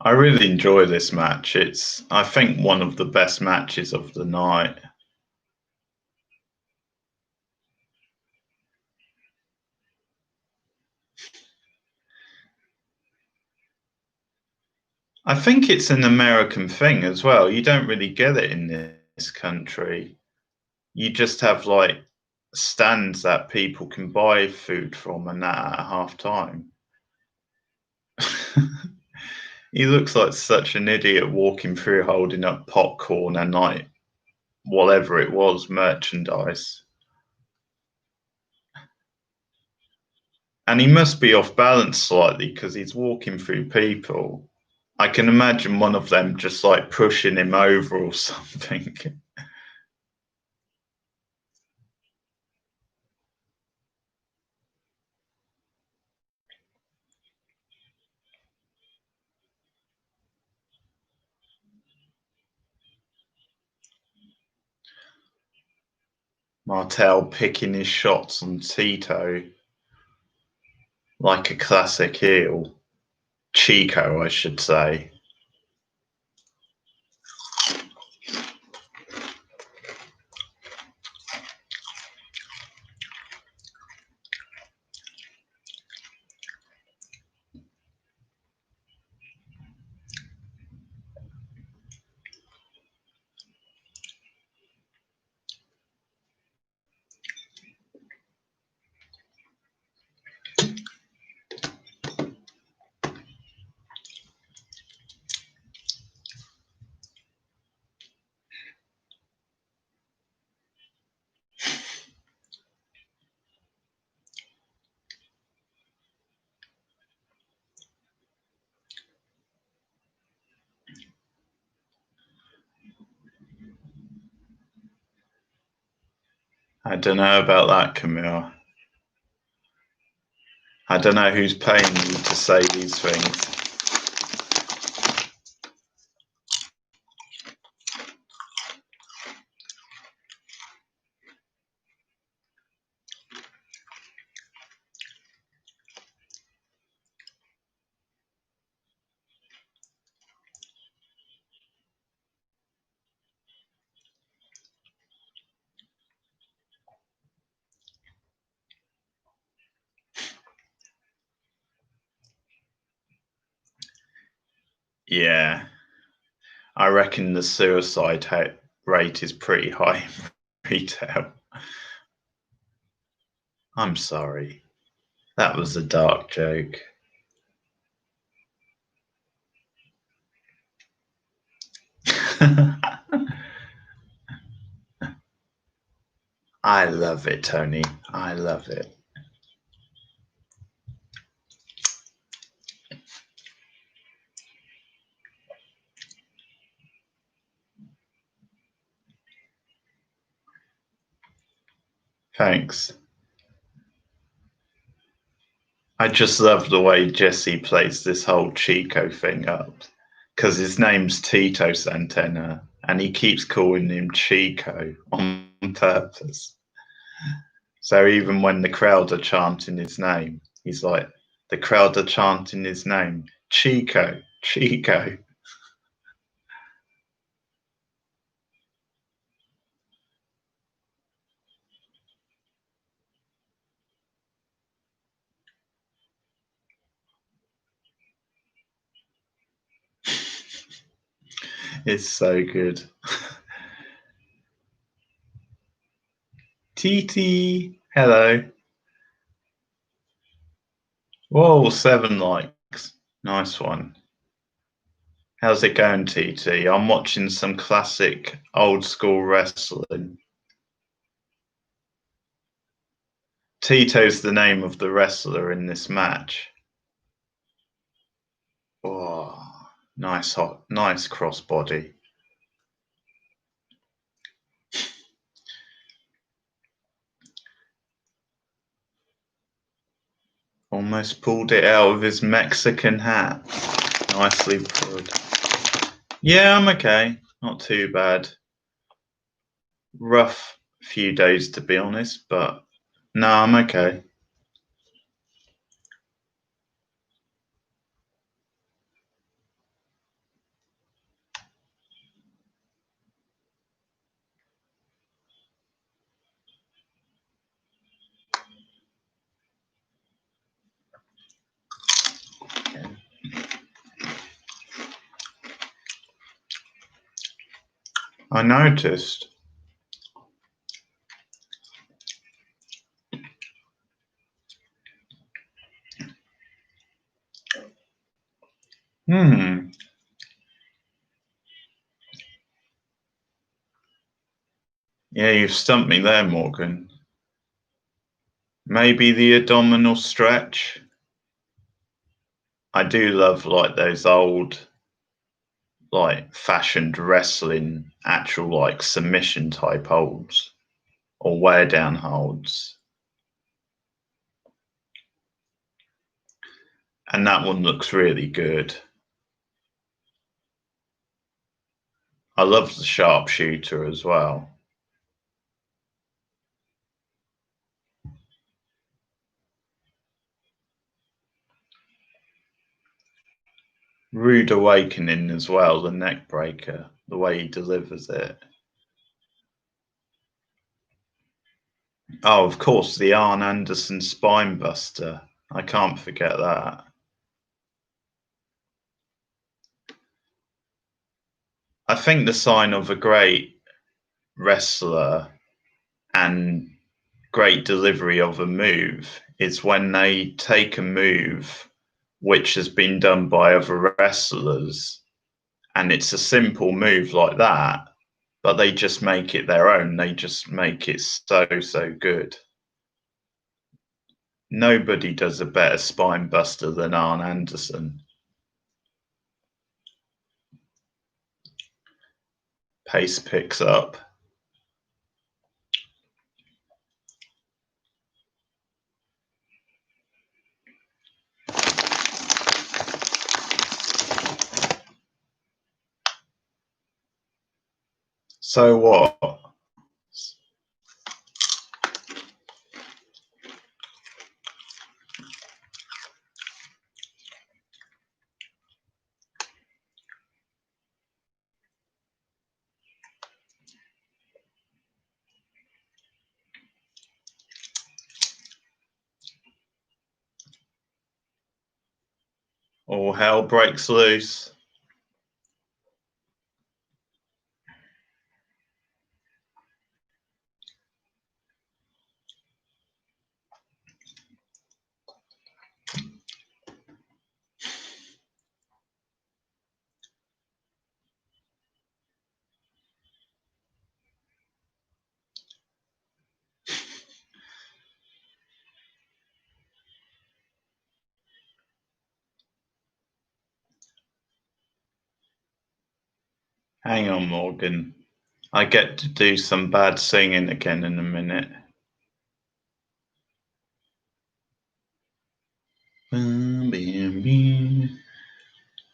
I really enjoy this match. It's, I think, one of the best matches of the night. I think it's an American thing as well. You don't really get it in this country. You just have like stands that people can buy food from and that at half time. He looks like such an idiot walking through holding up popcorn and like whatever it was, merchandise. And he must be off balance slightly because he's walking through people. I can imagine one of them just like pushing him over or something. Martel picking his shots on Tito like a classic heel. Chico, I should say. I don't know about that, Camille. I don't know who's paying you to say these things. Yeah, I reckon the suicide rate is pretty high in retail. I'm sorry. That was a dark joke. I love it, Tony. I love it. Thanks. I just love the way Jesse plays this whole Chico thing up, because his name's Tito Santana, and he keeps calling him Chico on purpose. So even when the crowd are chanting his name, he's like, the crowd are chanting his name, Chico, Chico. It's so good. TT, hello. Whoa, 7 likes. Nice one. How's it going, TT? I'm watching some classic old school wrestling. Tito's the name of the wrestler in this match. Oh, nice crossbody. Almost pulled it out of his Mexican hat. Nicely pulled. Yeah, I'm okay. Not too bad. Rough few days, to be honest, but no, I'm okay. I noticed. Yeah, you've stumped me there, Morgan. Maybe the abdominal stretch. I do love like those old, like fashioned wrestling, actual like submission type holds or wear down holds. And that one looks really good. I love the sharpshooter as well. Rude awakening as well, the neck breaker, the way he delivers it. Oh, of course, the Arn Anderson spine buster. I can't forget that. I think the sign of a great wrestler and great delivery of a move is when they take a move which has been done by other wrestlers and it's a simple move like that, but they just make it their own. They just make it so good. Nobody does a better spine buster than Arn Anderson. Pace picks up. So what? All hell breaks loose. Hang on, Morgan. I get to do some bad singing again in a minute.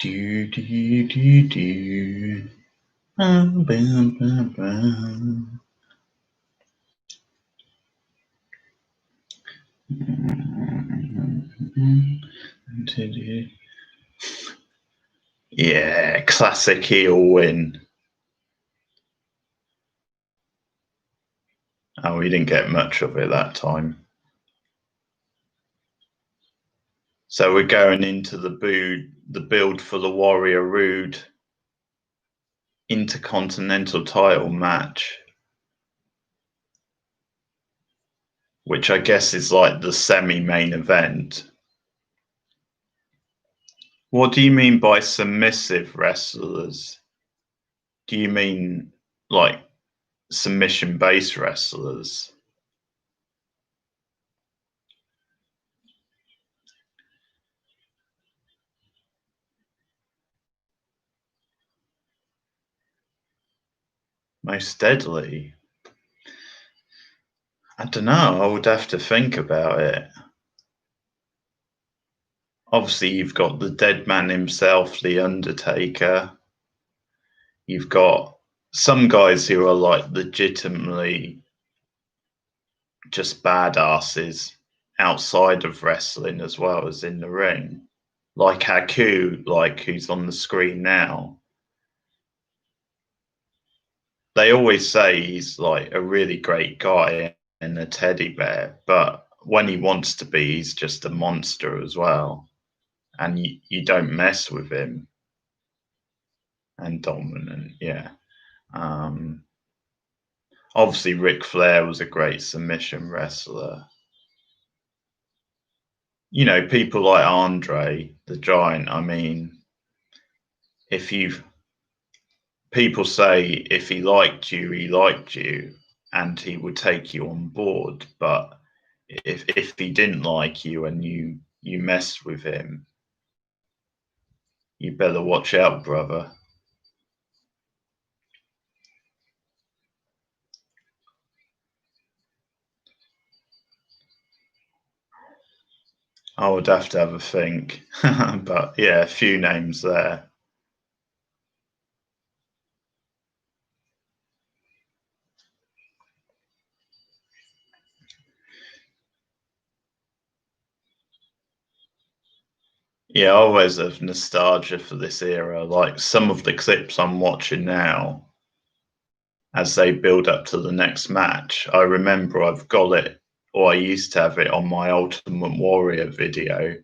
Do do do do. Bum, bum, bum, bum. Yeah, classic heel win. Oh, we didn't get much of it that time. So we're going into the build for the Warrior Rude Intercontinental title match, which I guess is like the semi-main event. What do you mean by submissive wrestlers? Do you mean like submission-based wrestlers? Most deadly? I don't know. I would have to think about it. Obviously, you've got the dead man himself, The Undertaker. You've got some guys who are like legitimately just badasses outside of wrestling as well as in the ring. Like Haku, like who's on the screen now. They always say he's like a really great guy and a teddy bear, but when he wants to be, he's just a monster as well. And you don't mess with him. And dominant, yeah. Obviously, Ric Flair was a great submission wrestler. You know, people like Andre the Giant. I mean, if you people say if he liked you, and he would take you on board. But if he didn't like you and you messed with him, you better watch out, brother. I would have to have a think, but yeah, a few names there. Yeah, I always have nostalgia for this era. Like some of the clips I'm watching now, as they build up to the next match, I remember I've got it, or I used to have it on my Ultimate Warrior video.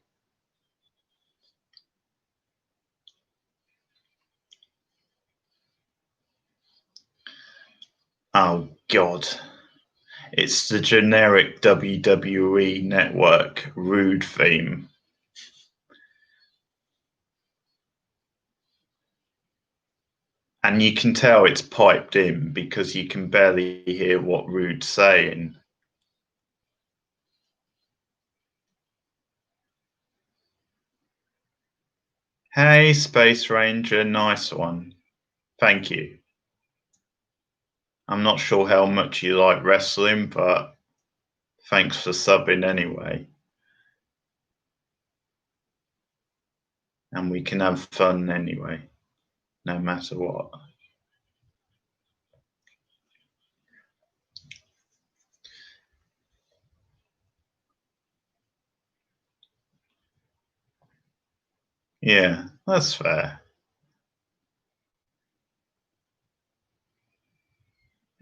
Oh God. It's the generic WWE Network Rude theme. And you can tell it's piped in because you can barely hear what Rude's saying. Hey, Space Ranger, nice one. Thank you. I'm not sure how much you like wrestling, but thanks for subbing anyway. And we can have fun anyway, no matter what. Yeah, that's fair.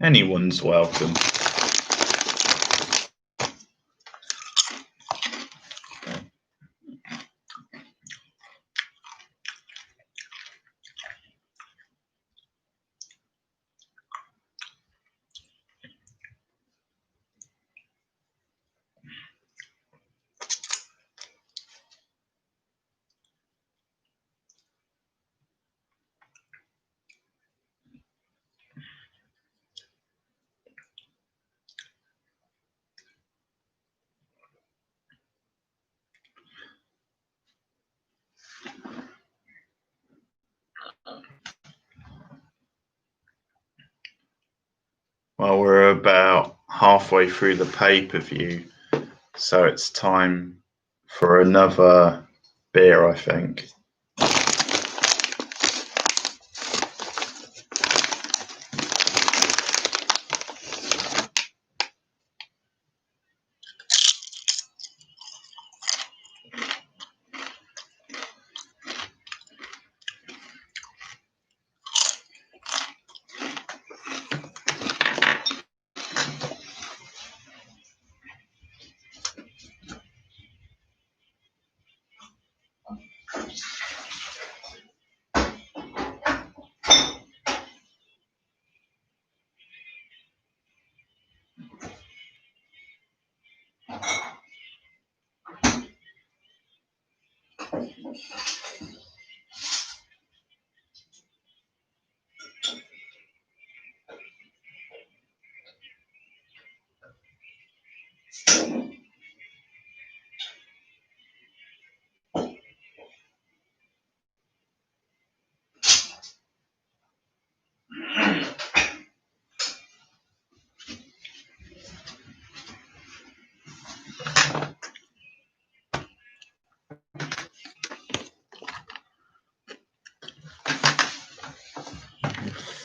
Anyone's welcome. Well, we're about halfway through the pay-per-view, so it's time for another beer, I think.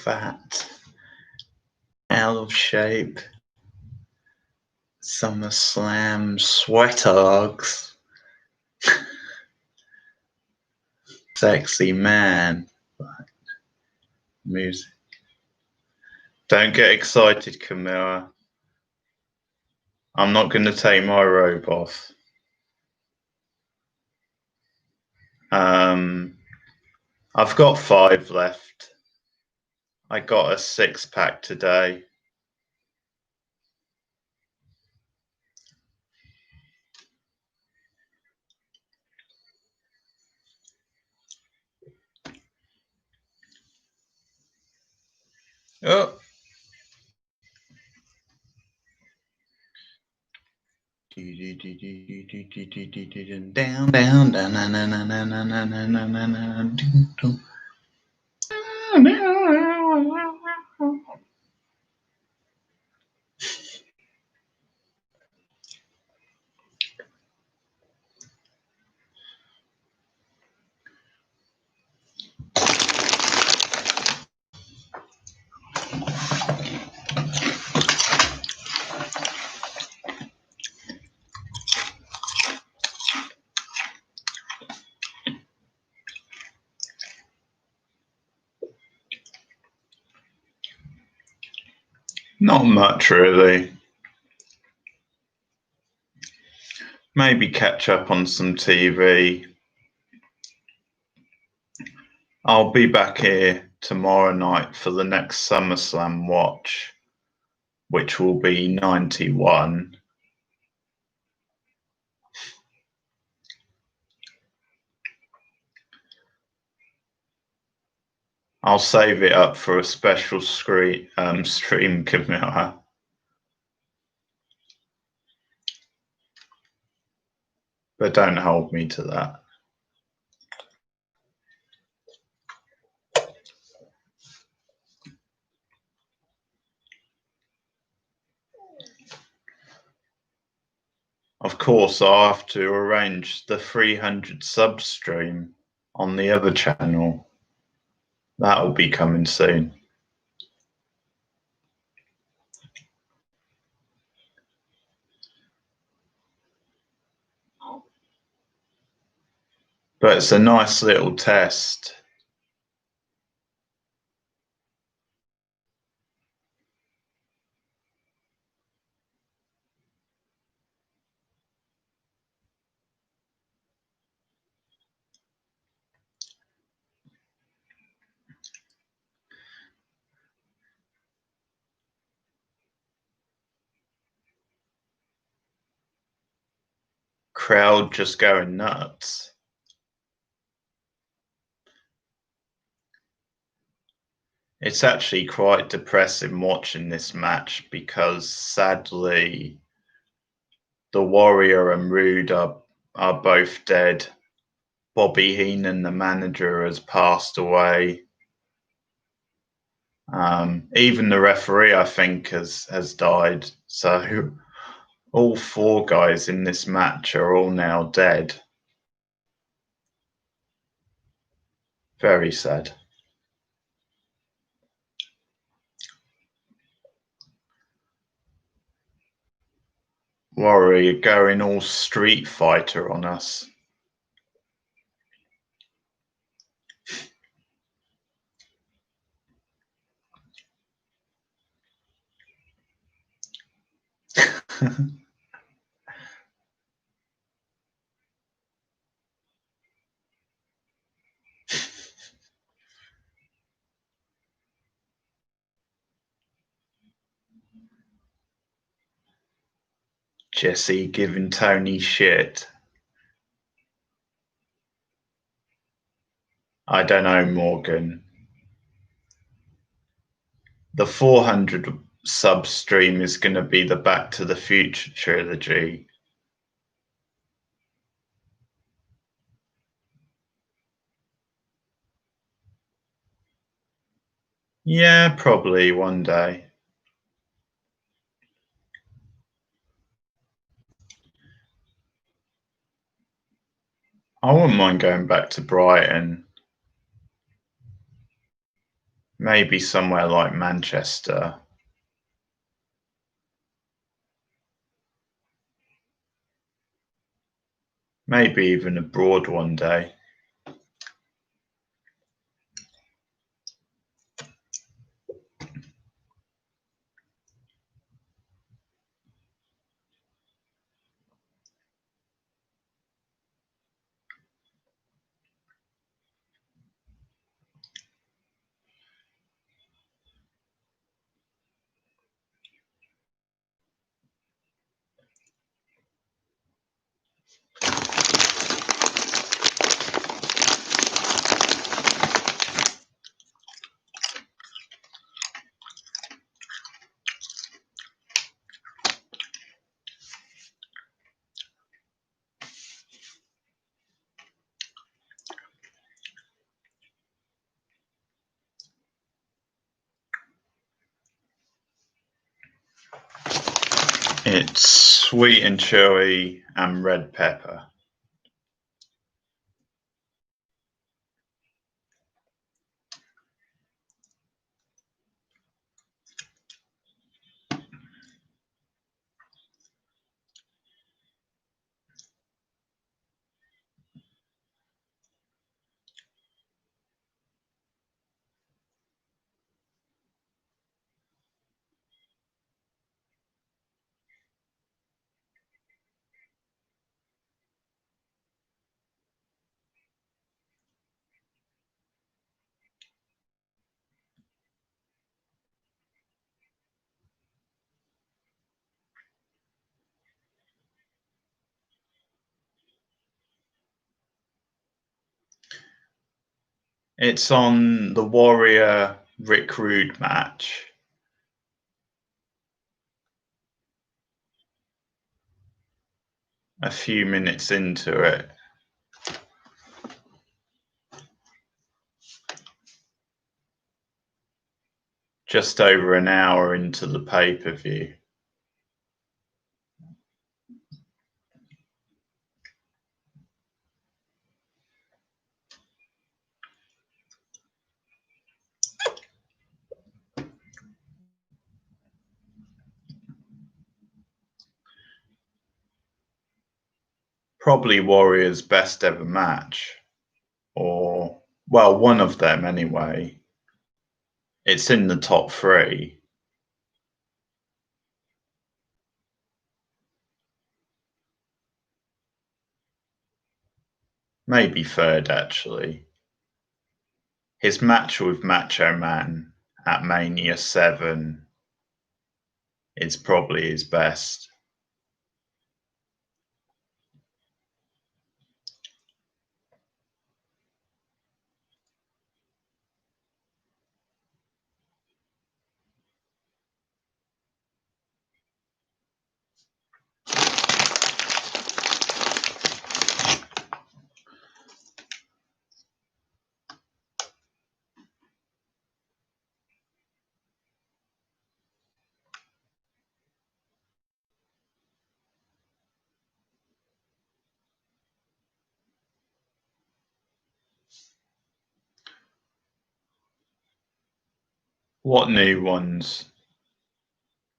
Fat, out of shape, Summerslam sweaters, sexy man, music. Don't get excited, Camilla. I'm not going to take my robe off. I've got 5 left. I got a 6-pack today. Oh. Down, down, down, na, na, na, na, na, na, na, na, na, na, na. Not much, really. Maybe catch up on some TV. I'll be back here tomorrow night for the next Summerslam watch, which will be 91. I'll save it up for a special stream, Camilla. But don't hold me to that. Of course, I'll have to arrange the 300 sub stream on the other channel. That'll be coming soon. But it's a nice little test. Crowd just going nuts. It's actually quite depressing watching this match because sadly the Warrior and Rude are both dead. Bobby Heenan, the manager, has passed away. Even the referee, I think, has died. So all 4 guys in this match are all now dead. Very sad. Warrior going all Street Fighter on us. Jesse giving Tony shit. I don't know, Morgan. The 400 sub stream is going to be the Back to the Future trilogy. Yeah, probably one day. I wouldn't mind going back to Brighton. Maybe somewhere like Manchester. Maybe even abroad one day. It's sweet and chewy and red pepper. It's on the Warrior Rick Rude match. A few minutes into it. Just over an hour into the pay-per-view. Probably Warrior's best ever match. Or, well, one of them anyway. It's in the top 3. Maybe third, actually. His match with Macho Man at Mania 7 is probably his best. What new ones?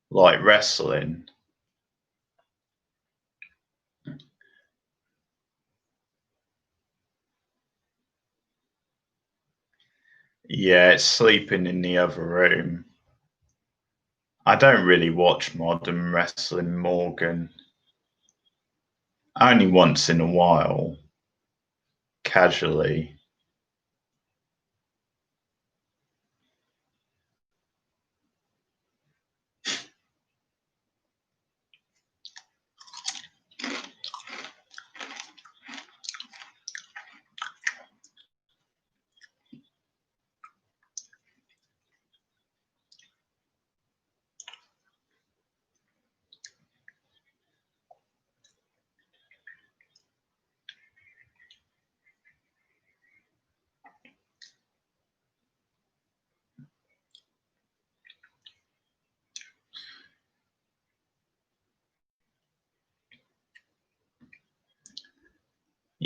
Like wrestling? Yeah, it's sleeping in the other room. I don't really watch modern wrestling, Morgan. Only once in a while. Casually.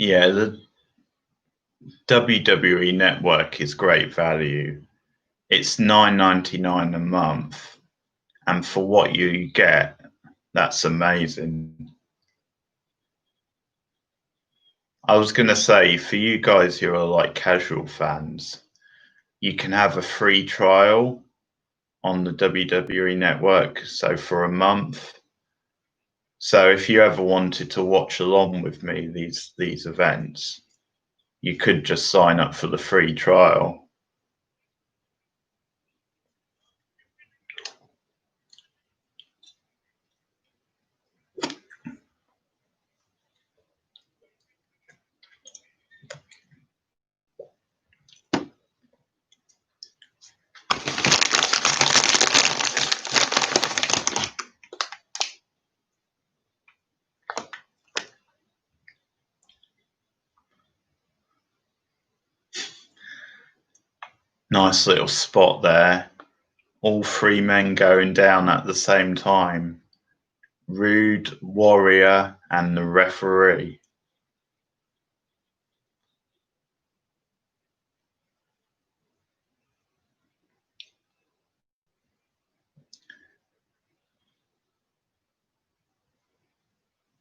Yeah, the WWE Network is great value. It's $9.99 a month, and for what you get, that's amazing. I was going to say, for you guys who are like casual fans, you can have a free trial on the WWE Network, so for a month. So if you ever wanted to watch along with me these events, you could just sign up for the free trial. Nice little spot there. All three men going down at the same time. Rude, Warrior, and the referee.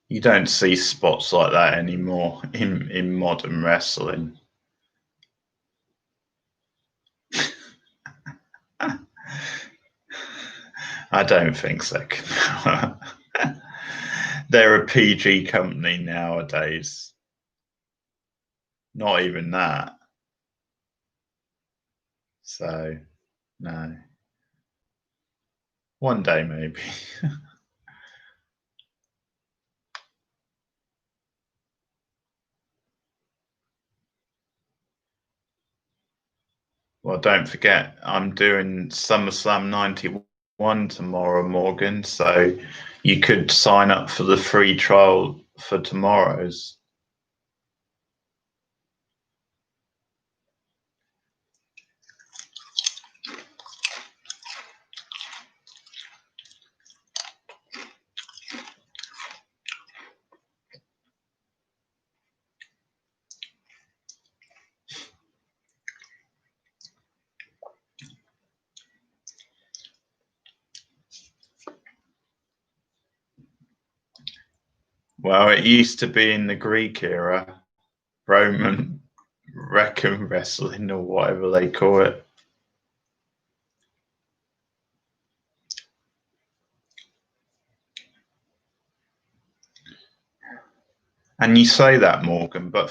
You don't see spots like that anymore in modern wrestling. I don't think so. They're a PG company nowadays. Not even that. So, no. One day, maybe. Well, don't forget, I'm doing Summerslam 91 tomorrow, Morgan. So you could sign up for the free trial for tomorrow's. Well, it used to be in the Greek era, Roman Recon wrestling or whatever they call it. And you say that, Morgan, but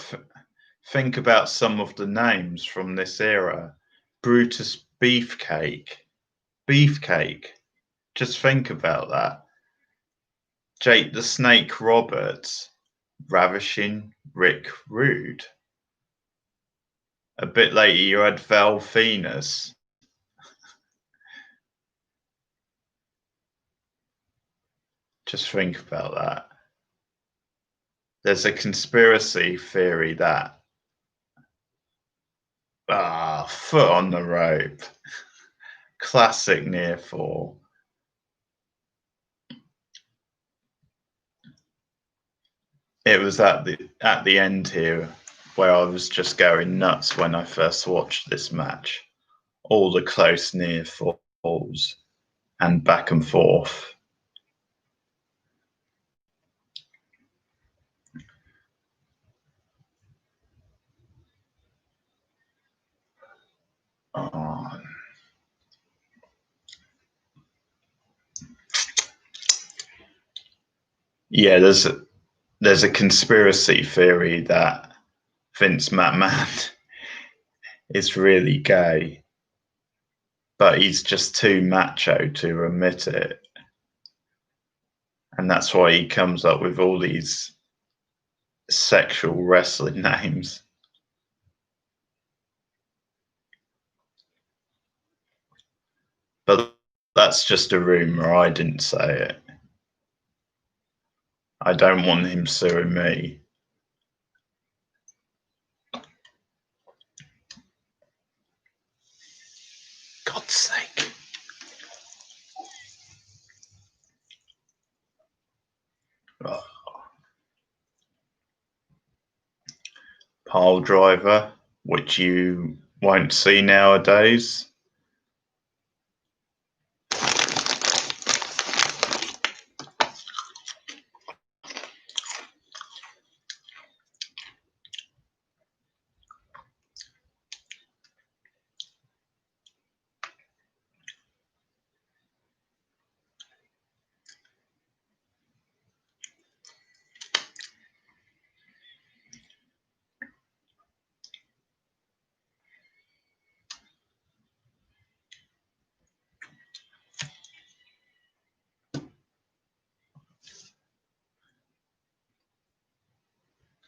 think about some of the names from this era. Brutus Beefcake. Beefcake. Just think about that. Jake the Snake Roberts. Ravishing Rick Rude. A bit later, you had Val Venus. Just think about that. There's a conspiracy theory that foot on the rope. Classic near fall. It was at the end here where I was just going nuts when I first watched this match. All the close near falls and back and forth. Oh. Yeah, there's a conspiracy theory that Vince McMahon is really gay, but he's just too macho to admit it. And that's why he comes up with all these sexual wrestling names. But that's just a rumor. I didn't say it. I don't want him suing me. God's sake. Oh. pile driver, which you won't see nowadays.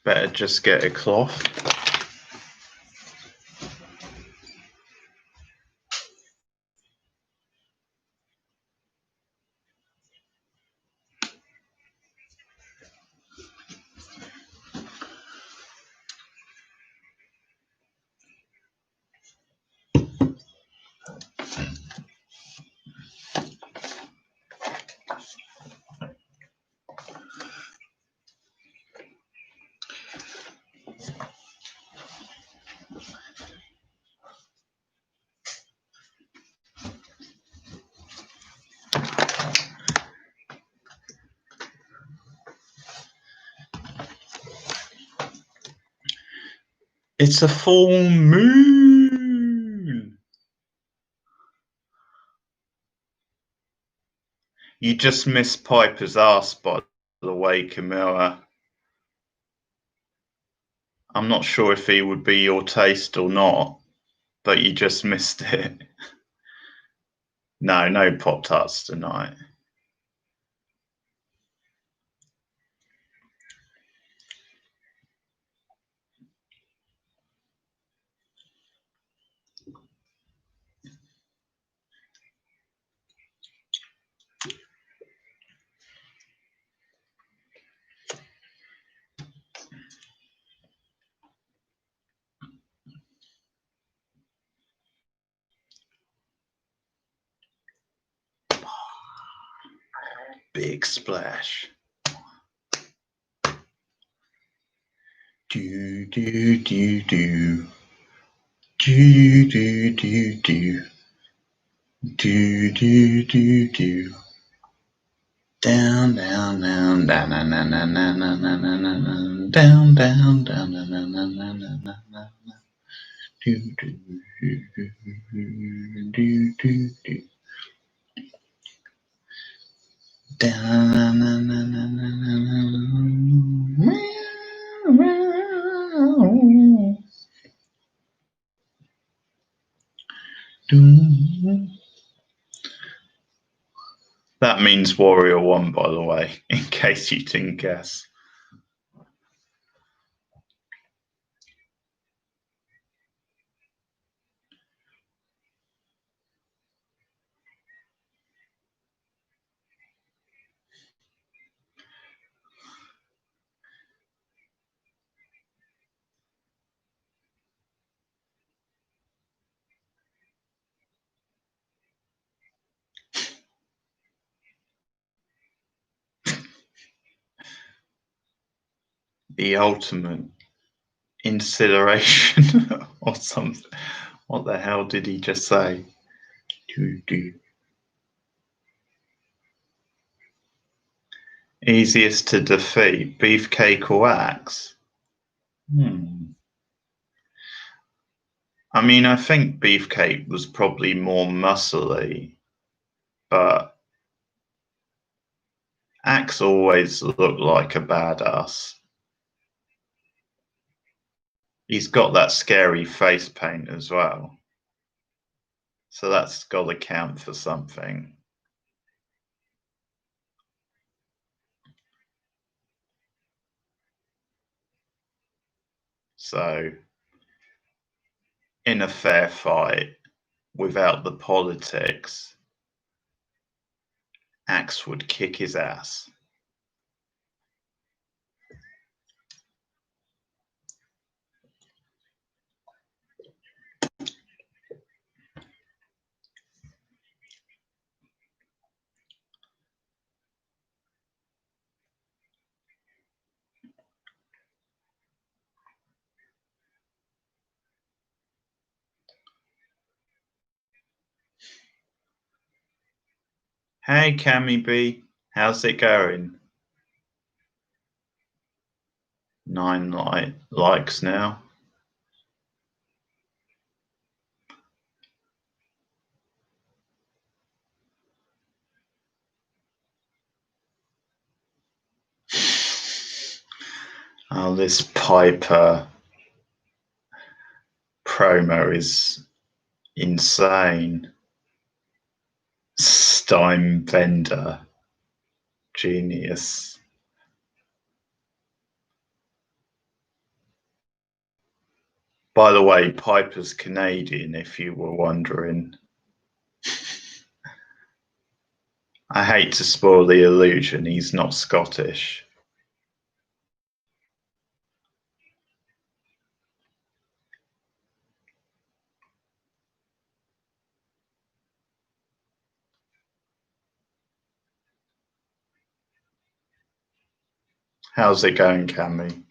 Better just get a cloth. It's a full moon. You just missed Piper's ass, by the way, Camilla. I'm not sure if he would be your taste or not, but you just missed it. No Pop-Tarts tonight. Big splash. Do do do do. Do do do do. Do do do do. Down down down down down down down down down down down down down down. Do do do do do. Down. That means Warrior 1, by the way, in case you didn't guess. The ultimate incineration or something. What the hell did he just say? Easiest to defeat, Beefcake or Axe? I mean, I think Beefcake was probably more muscly, but Axe always looked like a badass. He's got that scary face paint as well. So that's got to count for something. So, in a fair fight, without the politics, Axe would kick his ass. Hey, Cammy B, how's it going? 9 likes now. Oh, this Piper promo is insane. Steinbender, genius. By the way, Piper's Canadian, if you were wondering. I hate to spoil the illusion, he's not Scottish. How's it going, Cammy?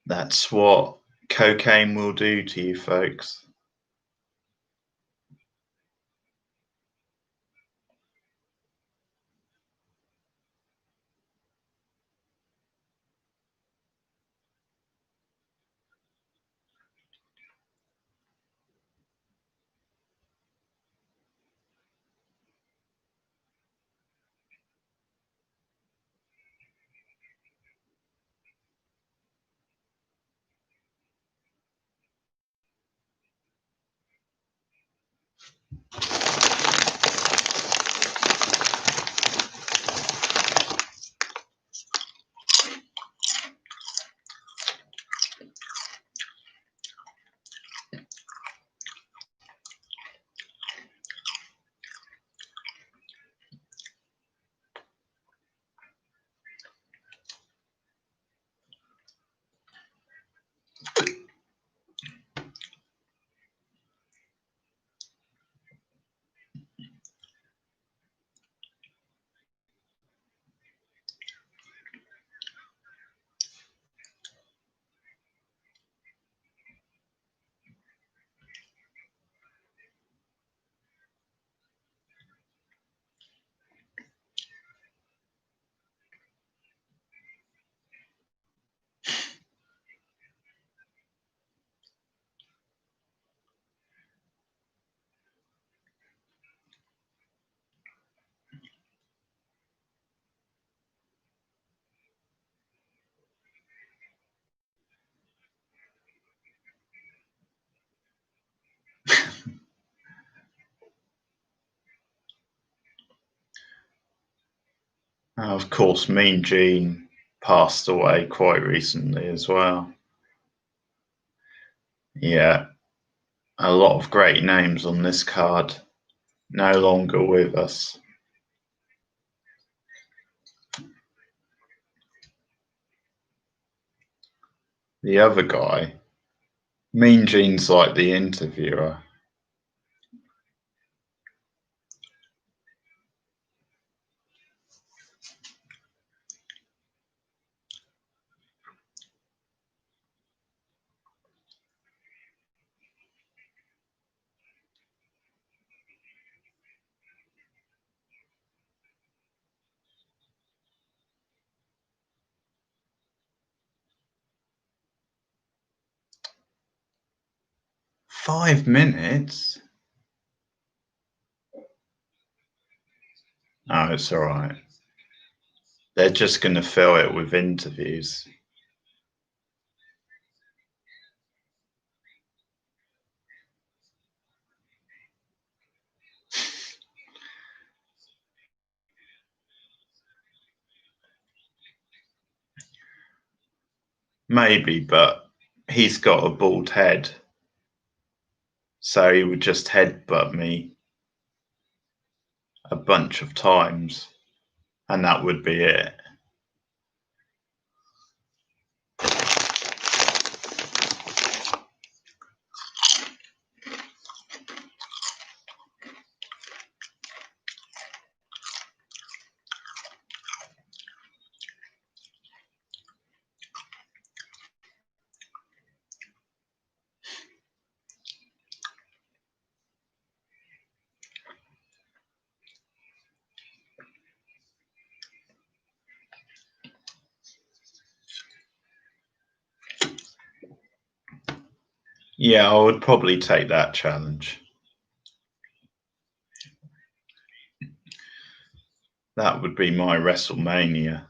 That's what cocaine will do to you folks. Of course, Mean Gene passed away quite recently as well. Yeah, a lot of great names on this card, no longer with us. The other guy, Mean Gene's like the interviewer. Five minutes? Oh, it's all right. They're just going to fill it with interviews. Maybe, but he's got a bald head. So he would just headbutt me a bunch of times, and that would be it. Yeah, I would probably take that challenge. That would be my WrestleMania.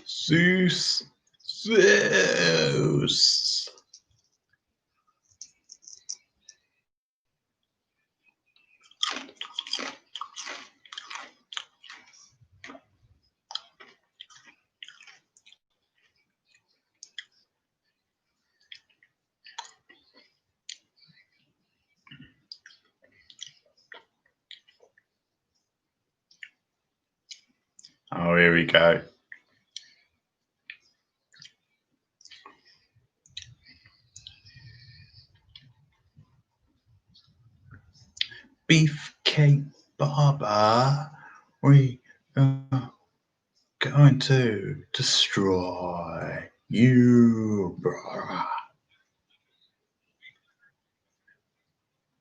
Zeus. Zeus. Oh, here we go. Beefcake Barber, we are going to destroy you, brah.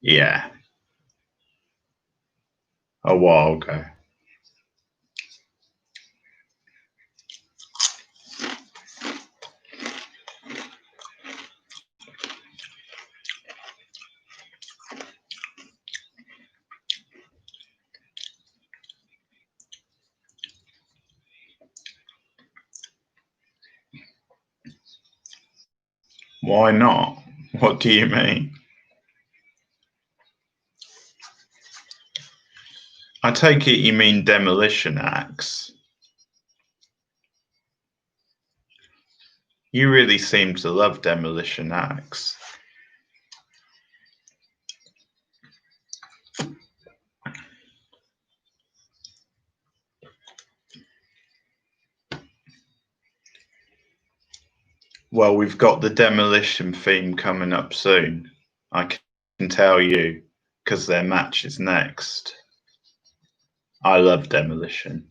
Yeah. A while ago. Why not? What do you mean? I take it you mean Demolition Axe. You really seem to love Demolition Axe. Well, we've got the Demolition theme coming up soon. I can tell you, because their match is next. I love Demolition.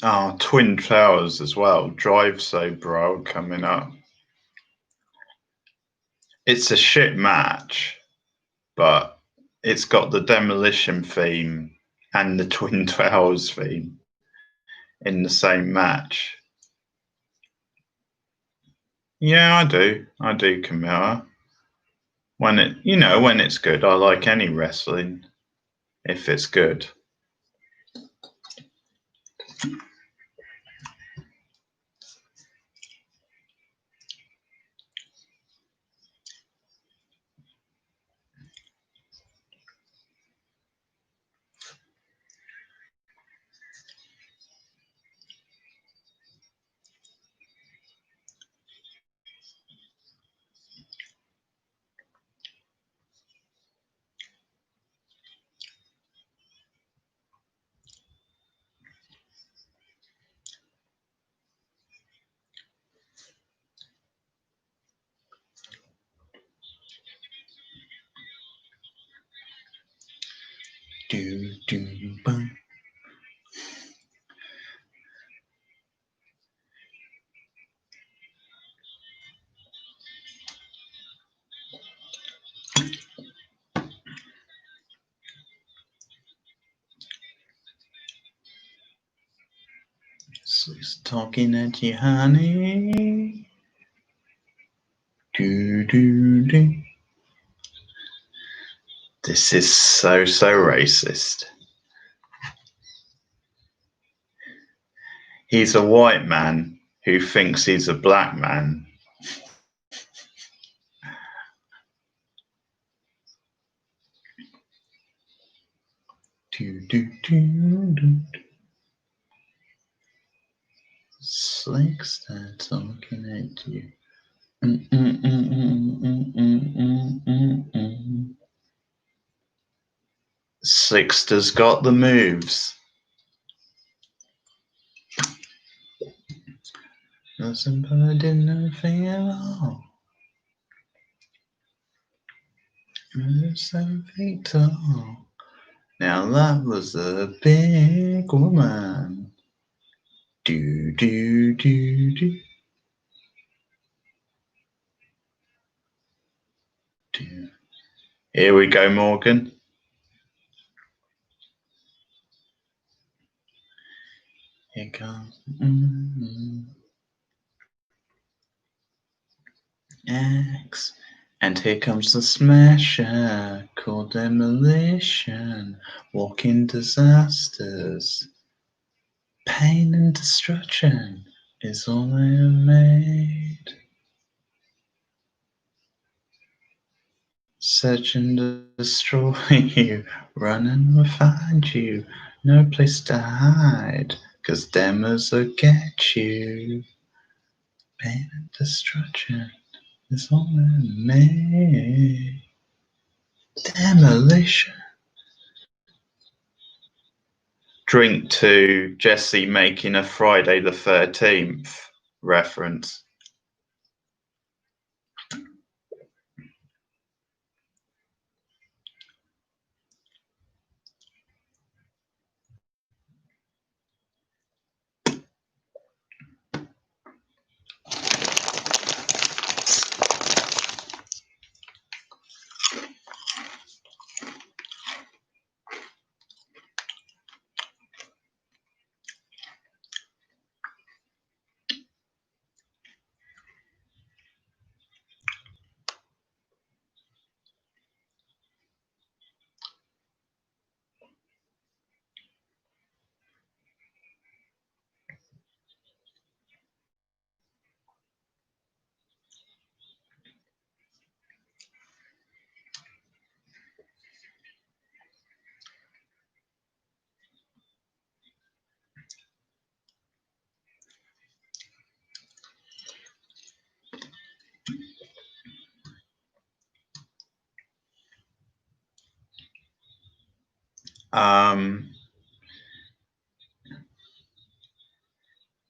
Oh, Twin Towers as well. Drive So Bro coming up. It's a shit match, but it's got the Demolition theme and the Twin Towers theme in the same match. Yeah, I do, Camilla. When it's good. I like any wrestling if it's good. Bum. So he's talking at you, honey. This is so racist. He's a white man who thinks he's a black man. Slick start talking at you. Sixter's got the moves. Nothing but I did nothing at all. 7 feet tall. Now that was a big woman. Do do do do. Do. Here we go, Morgan. Here comes X. And here comes the smasher called demolition. Walking disasters. Pain and destruction is all I have made. Search and destroy you, run and find you, no place to hide, 'cause demos will get you. Pain and destruction is all I made. Demolition. Drink to Jesse making a Friday the 13th reference.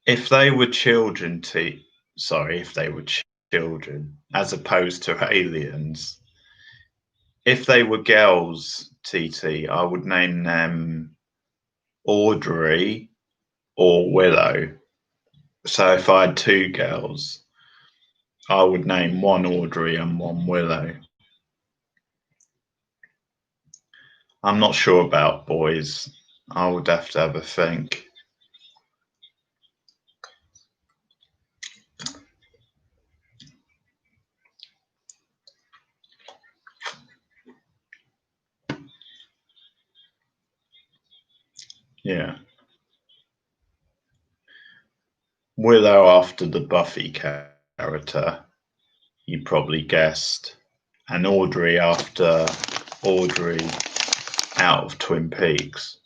If they were children, if they were children, as opposed to aliens, if they were girls, TT, I would name them Audrey or Willow. So if I had two girls, I would name one Audrey and one Willow. I'm not sure about boys. I would have to have a think. Yeah. Willow after the Buffy character, you probably guessed. And Audrey after Audrey out of Twin Peaks.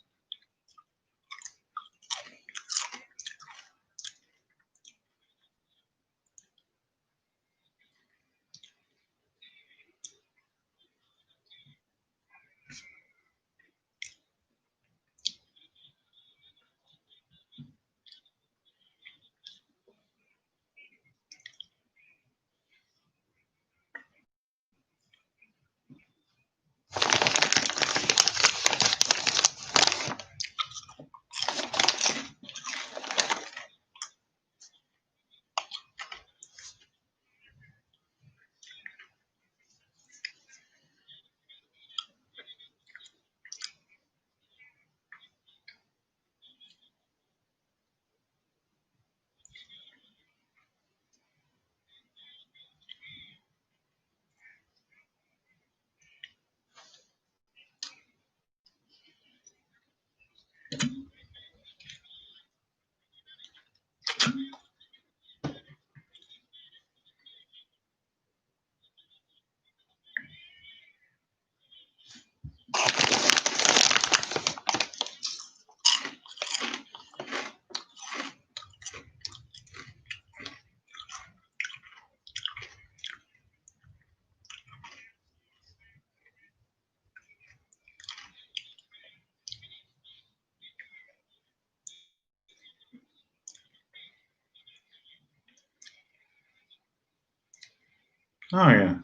Oh yeah,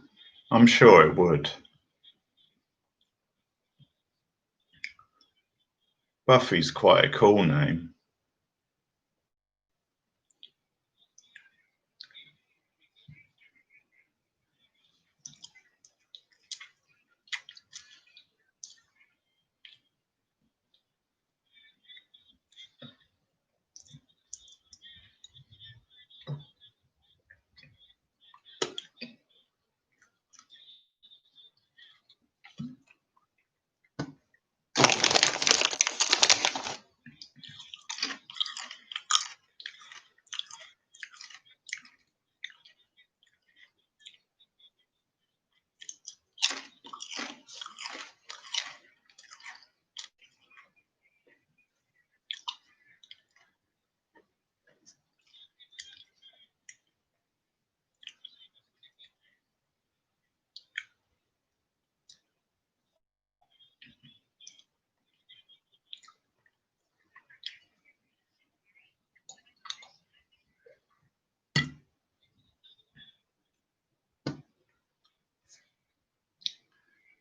I'm sure it would. Buffy's quite a cool name.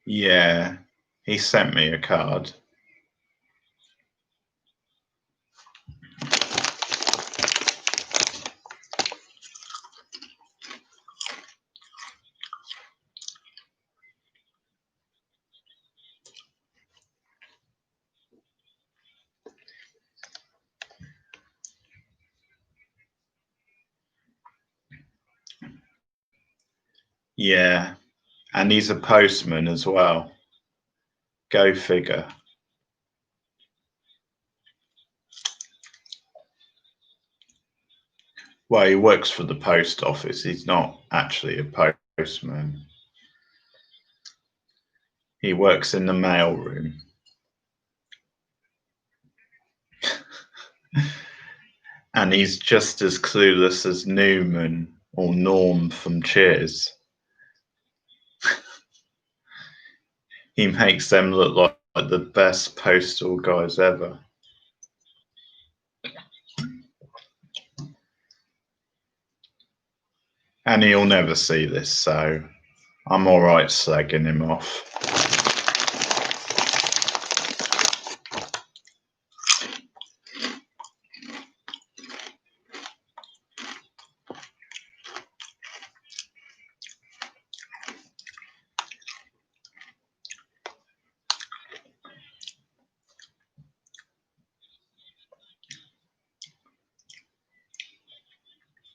Yeah, he sent me a card. Yeah, and he's a postman as well. Go figure. Well, he works for the post office. He's not actually a postman. He works in the mail room. And he's just as clueless as Newman or Norm from Cheers. He makes them look like the best postal guys ever. And he'll never see this, so I'm alright slagging him off.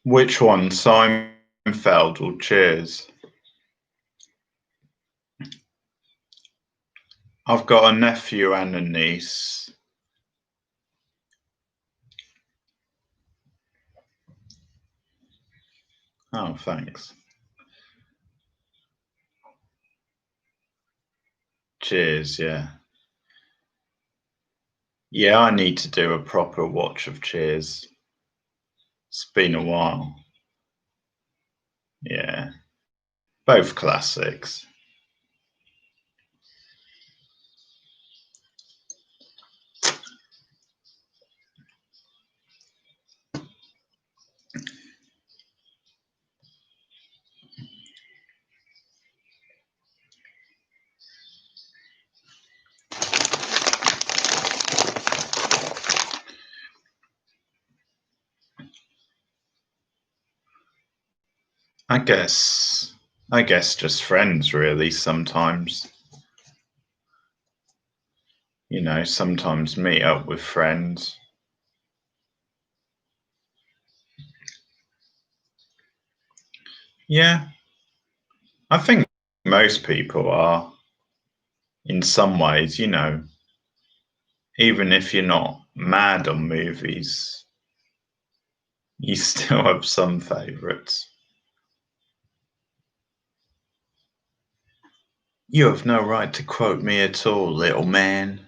Which one, Seinfeld or Cheers? I've got a nephew and a niece. Oh, thanks. Cheers, yeah. Yeah, I need to do a proper watch of Cheers. It's been a while. Yeah. Both classics. I guess just friends really sometimes. You know, sometimes meet up with friends. Yeah. I think most people are in some ways, you know, even if you're not mad on movies, you still have some favourites. You have no right to quote me at all, little man.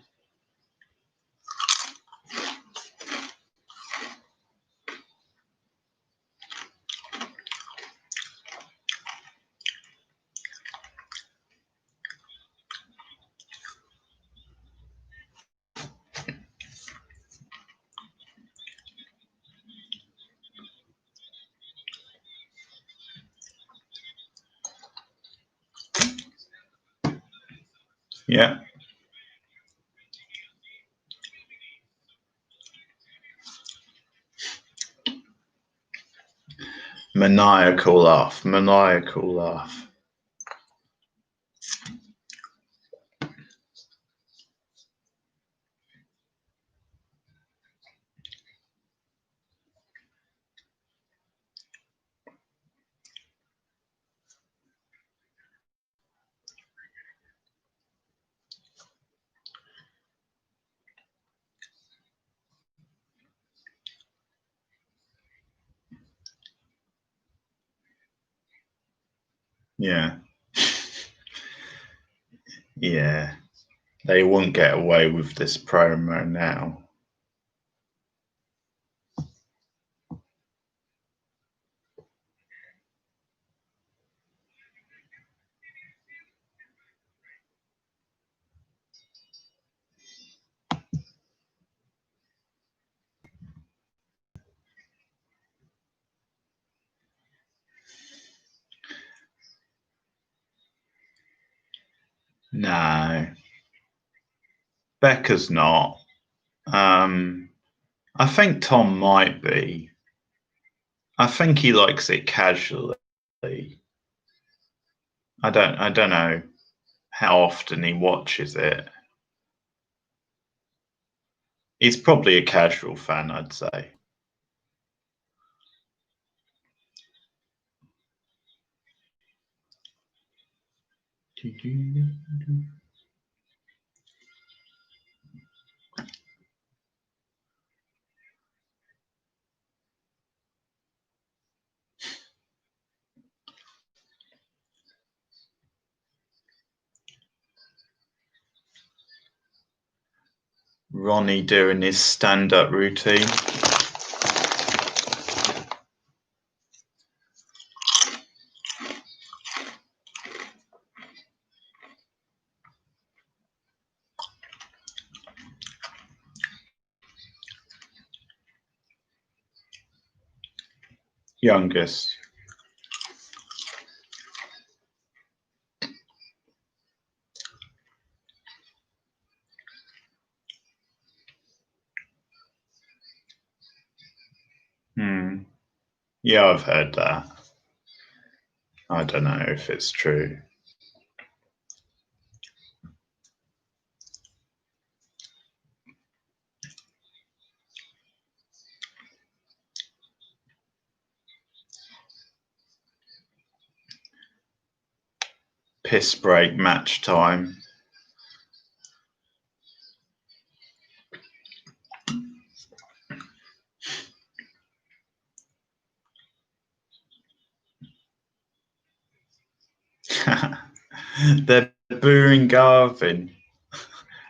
Yeah. Maniacal laugh. Maniacal laugh. Yeah. Yeah. They won't get away with this promo now. No. Becca's not. I think Tom might be. I think he likes it casually. I don't know how often he watches it. He's probably a casual fan, I'd say. Ronnie doing his stand-up routine. Youngest. Yeah, I've heard that. I don't know if it's true. Piss break match time. They're booing Garvin,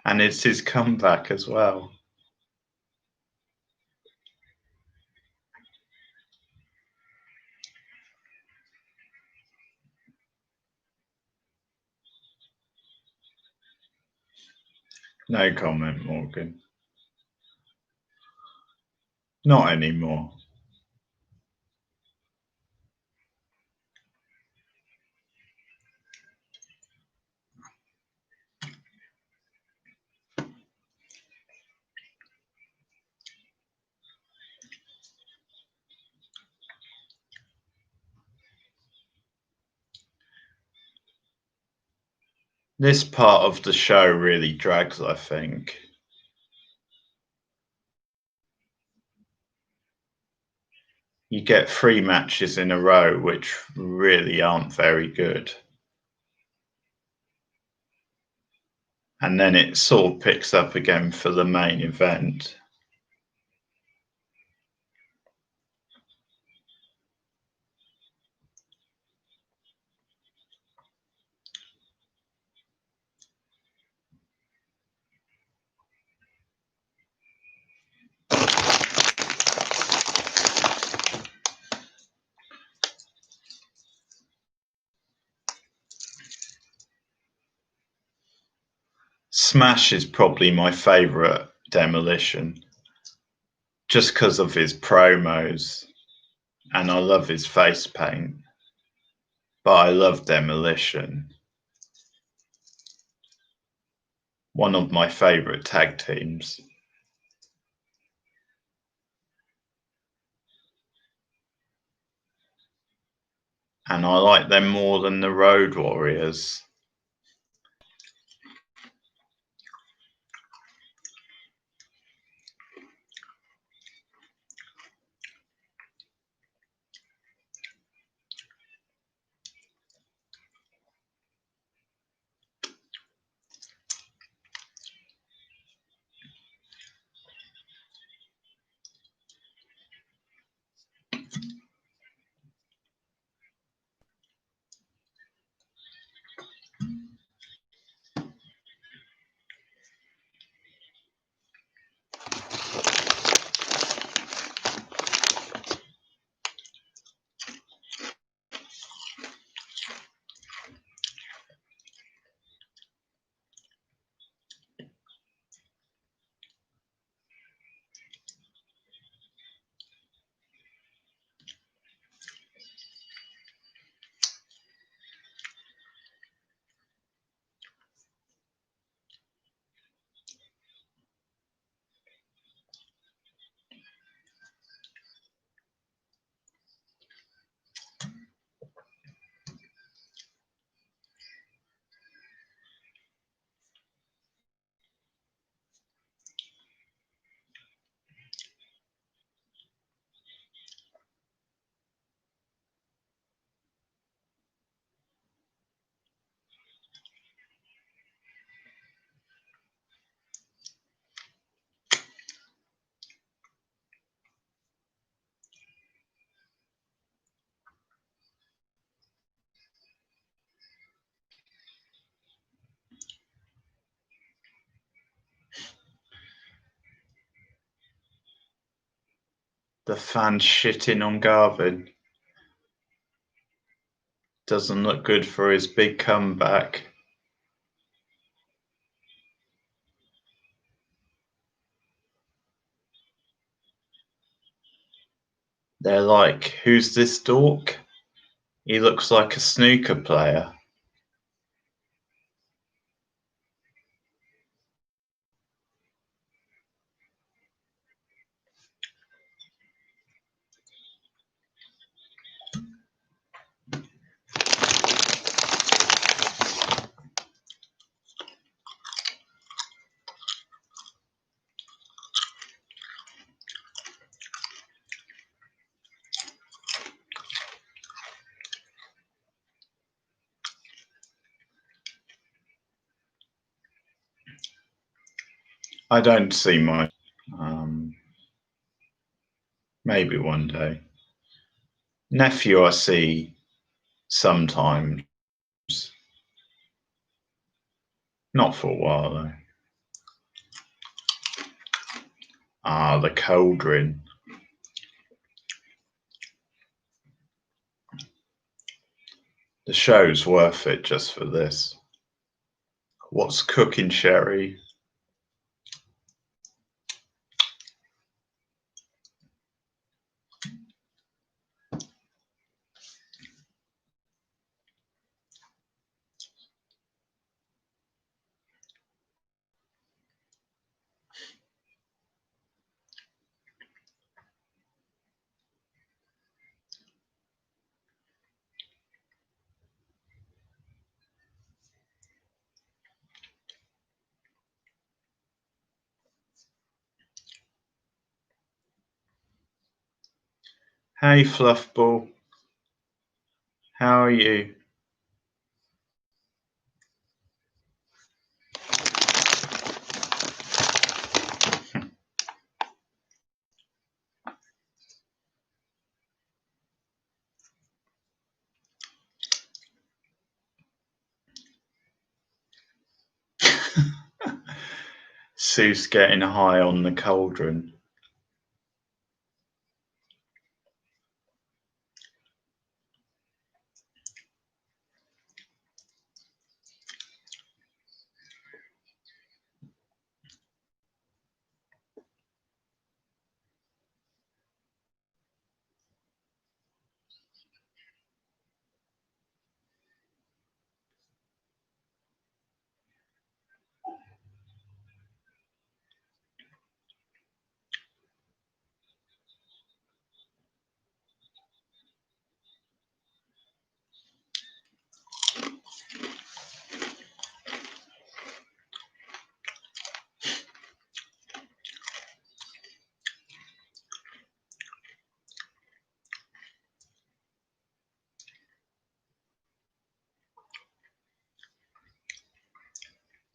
and it's his comeback as well. No comment, Morgan. Not anymore. This part of the show really drags, I think. You get 3 matches in a row, which really aren't very good. And then it sort of picks up again for the main event. Smash is probably my favourite Demolition, just because of his promos, and I love his face paint. But I love Demolition. One of my favourite tag teams. And I like them more than the Road Warriors. The fans shitting on Garvin. Doesn't look good for his big comeback. They're like, who's this dork? He looks like a snooker player. I don't see much. Maybe one day. Nephew I see sometimes. Not for a while though. Ah, the cauldron. The show's worth it just for this. What's cooking, Sherry? Hey, Fluffball. How are you? Sue's getting high on the cauldron.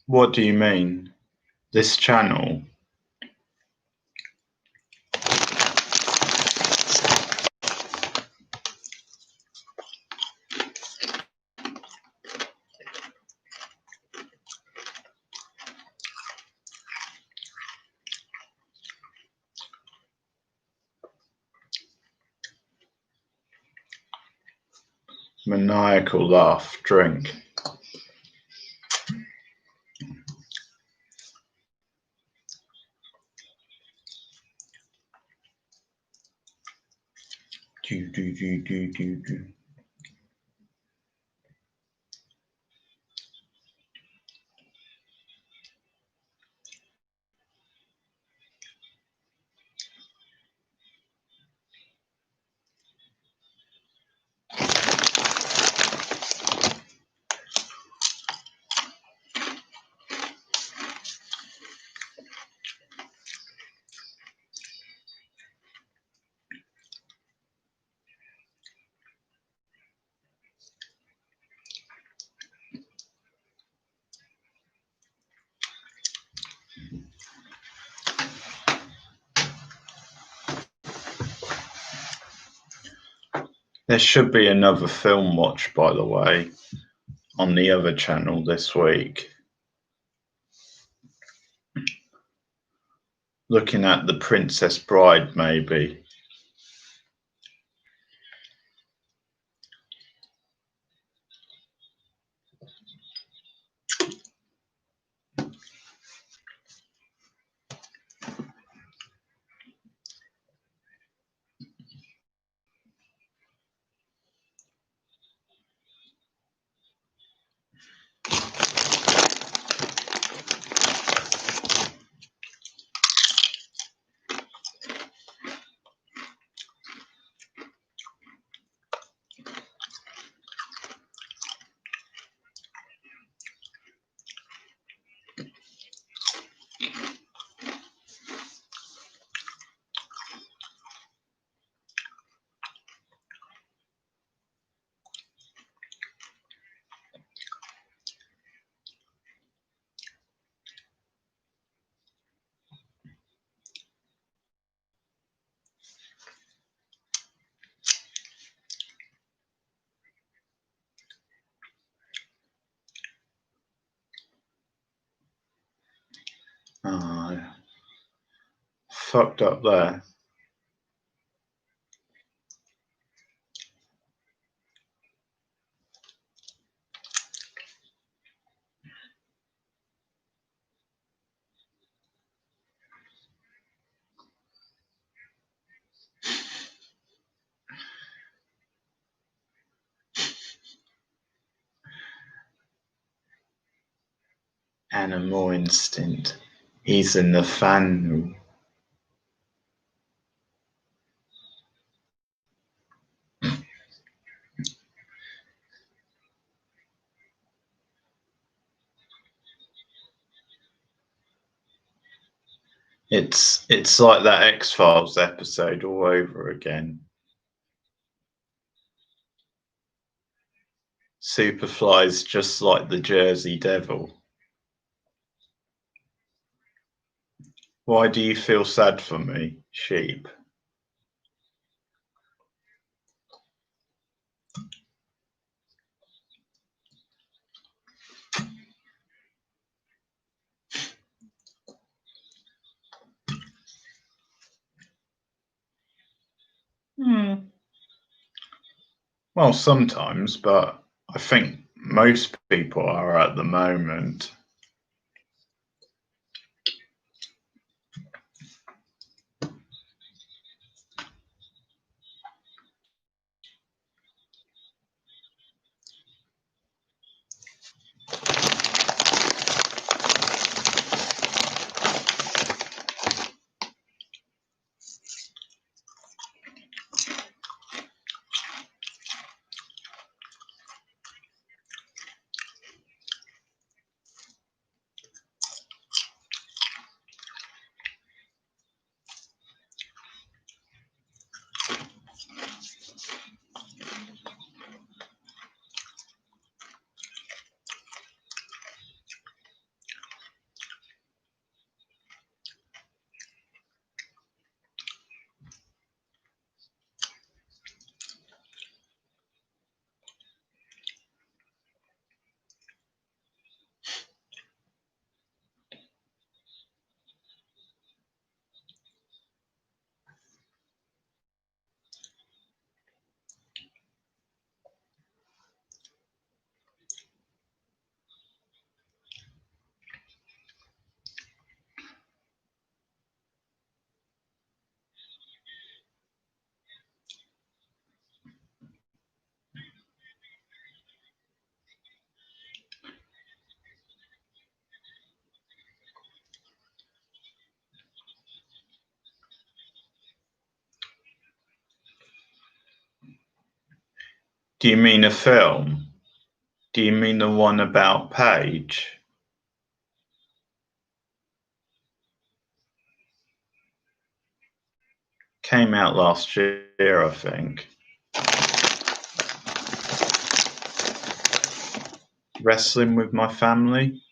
What do you mean? This channel? Maniacal laugh, drink. Do. There should be another film watch, by the way, on the other channel this week. Looking at The Princess Bride, maybe. Oh, fucked up there. Animal instinct. He's in the fan. It's like that X-Files episode all over again. Superfly's just like the Jersey Devil. Why do you feel sad for me, sheep? Well, sometimes, but I think most people are at the moment. Do you mean a film? Do you mean the one about Paige? Came out last year, I think. Wrestling with my family.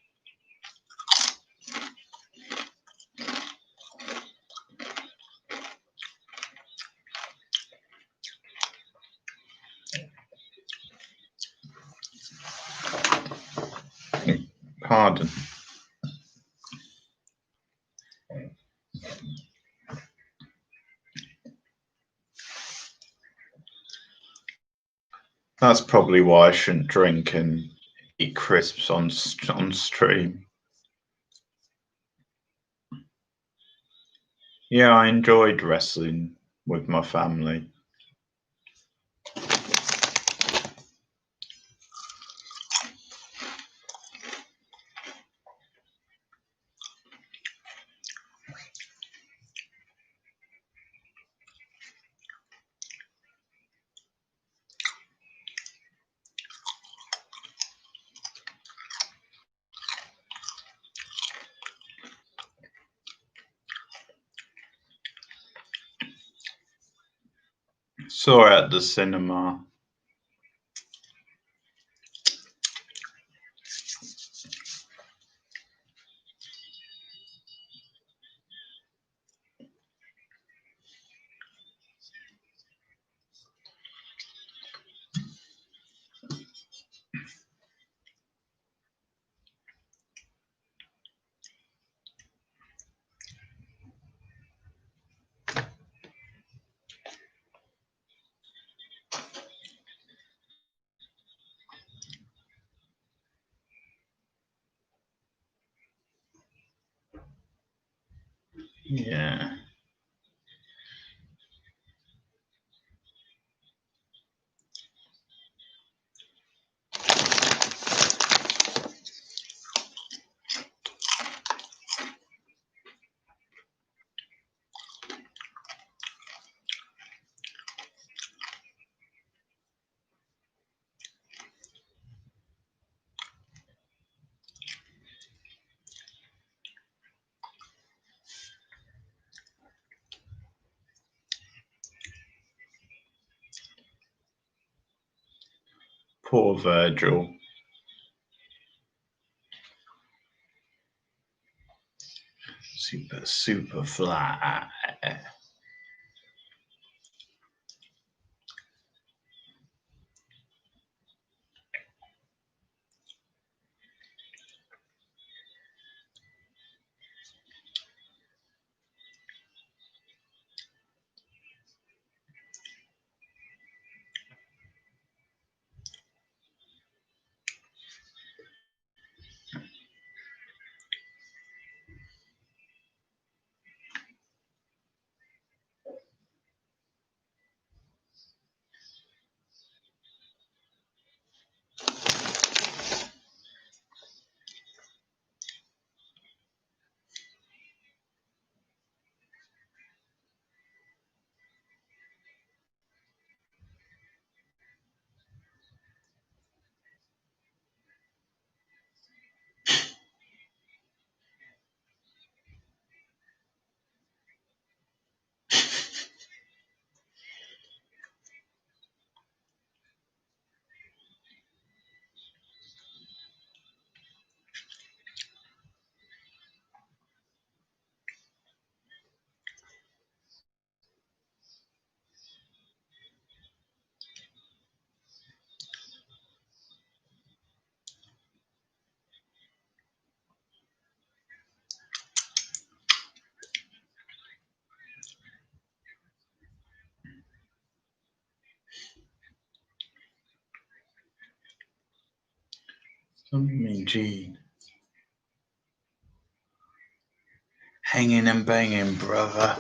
Pardon. That's probably why I shouldn't drink and eat crisps on stream. Yeah, I enjoyed wrestling with my family. Saw it at the cinema. Yeah. Poor Virgil. Super fly. Mean Gene. Hanging and banging, brother.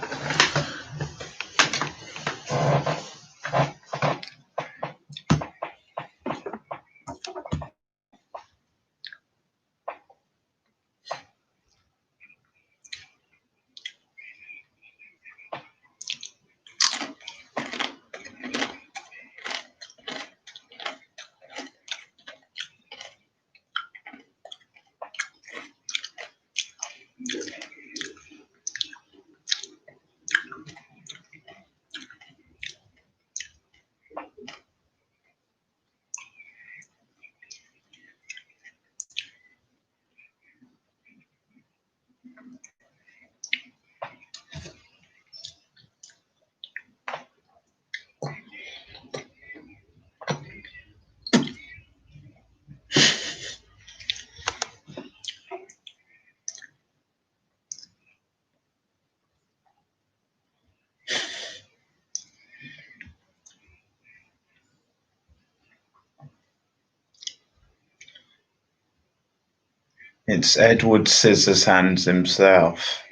It's Edward Scissorhands himself.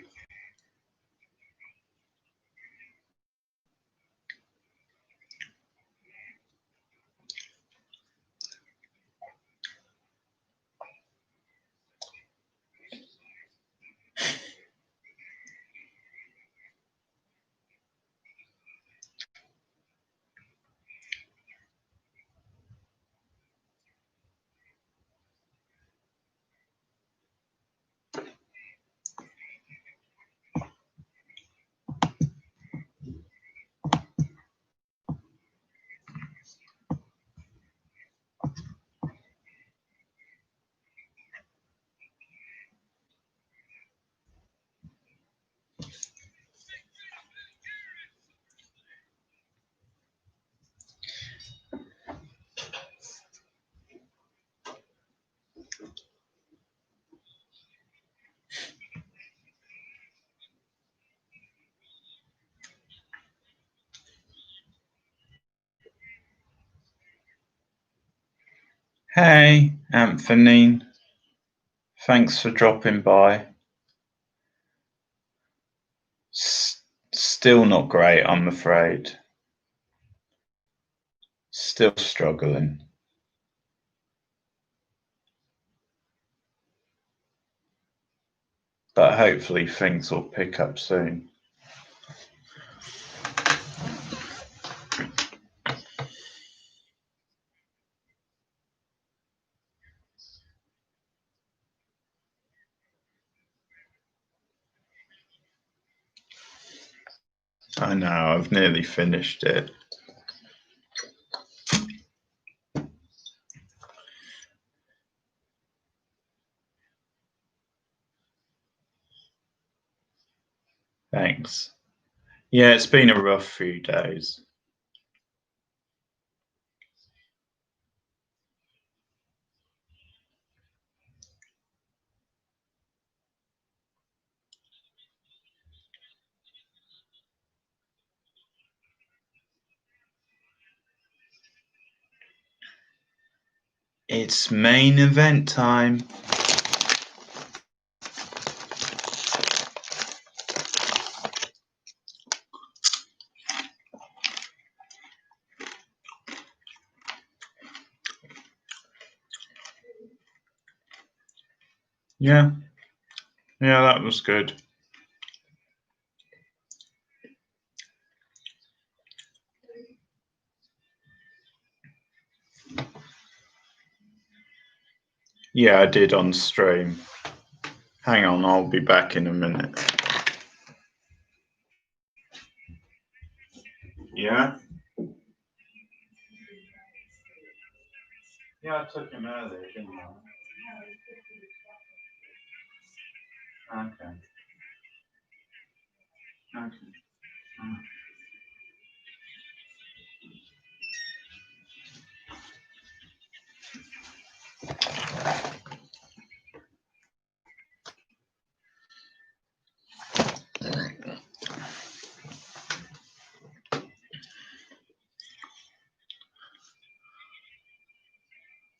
Hey, Anthony. Thanks for dropping by. Still not great, I'm afraid. Still struggling. But hopefully things will pick up soon. I know, I've nearly finished it. Thanks. Yeah, it's been a rough few days. It's main event time. Yeah, that was good. Yeah, I did on stream. Hang on, I'll be back in a minute. Yeah? Yeah, I took him earlier, didn't I? Okay.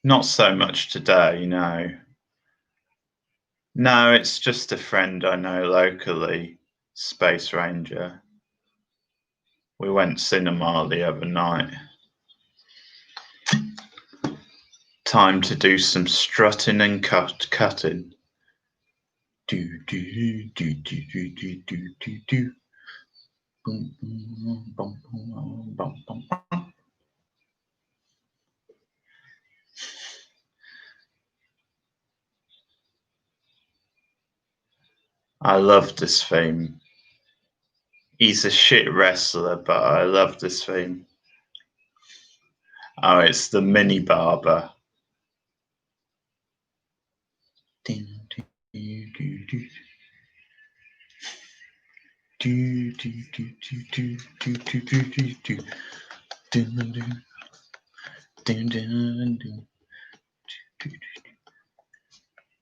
Not so much today, no. No, it's just a friend I know locally, Space Ranger. We went cinema the other night. Time to do some strutting and cutting. Do do do do do do do do do. Boom, boom, boom, boom, boom, boom, boom. I love this theme. He's a shit wrestler, but I love this theme. Oh, it's the mini barber.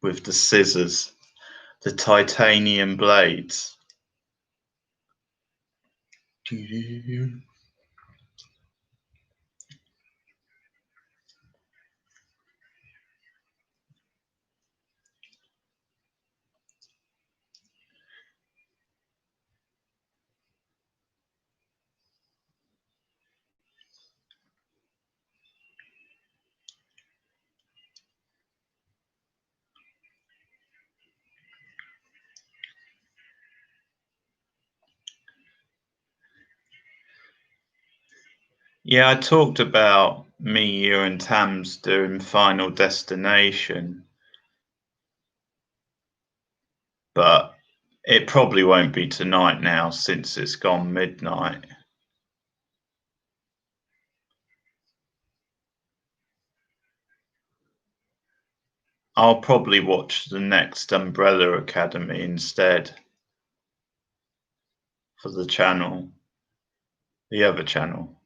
With the scissors, the titanium blades. Yeah, I talked about me, you, and Tams doing Final Destination, but it probably won't be tonight now since it's gone midnight. I'll probably watch the next Umbrella Academy instead for the channel, the other channel.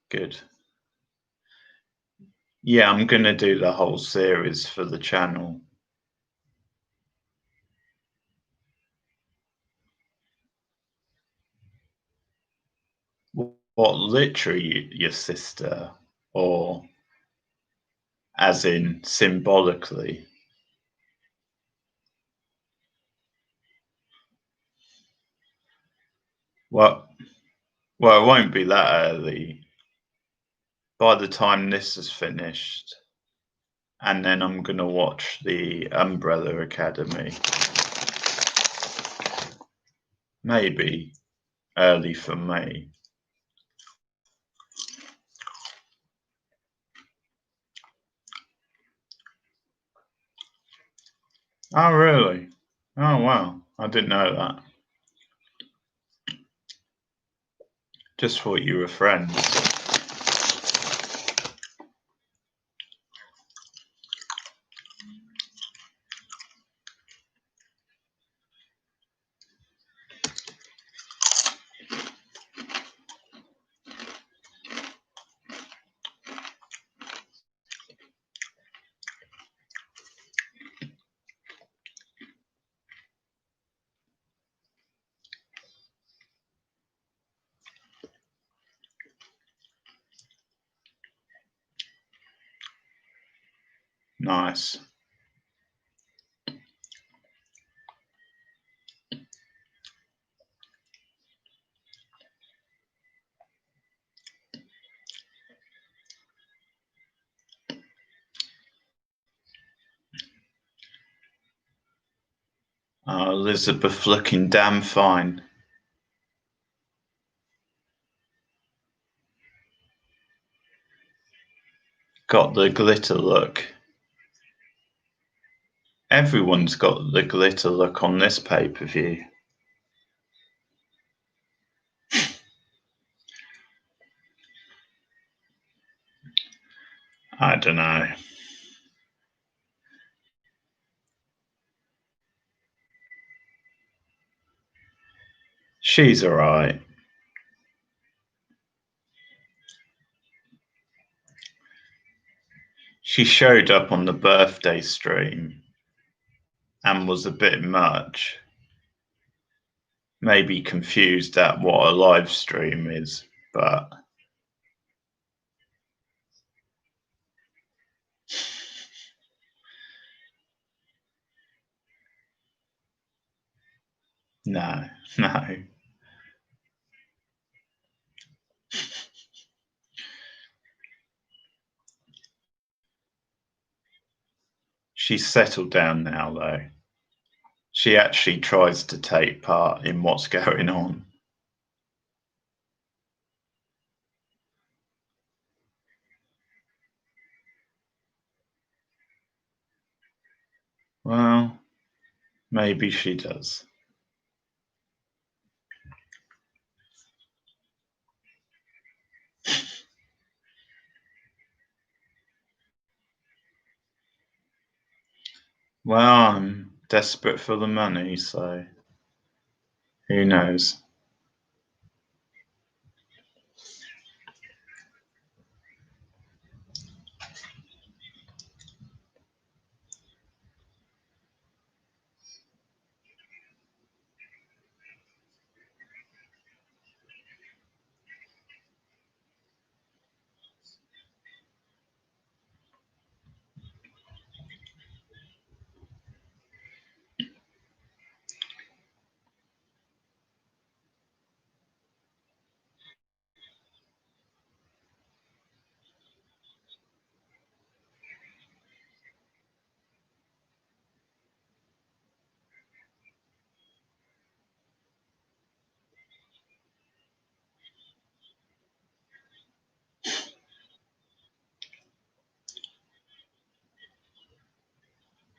Good. Yeah, I'm going to do the whole series for the channel. What, literally your sister, or as in symbolically? Well, it won't be that early. By the time this is finished, and then I'm going to watch the Umbrella Academy. Maybe early for May. Oh, really? Oh, wow. I didn't know that. Just thought you were friends. Nice. Elizabeth looking damn fine. Got the glitter look. Everyone's got the glitter look on this pay-per-view. I don't know. She's alright. She showed up on the birthday stream and was a bit much. Maybe confused at what a live stream is, but no. She's settled down now, though. She actually tries to take part in what's going on. Well, maybe she does. Well, I'm desperate for the money, so who knows?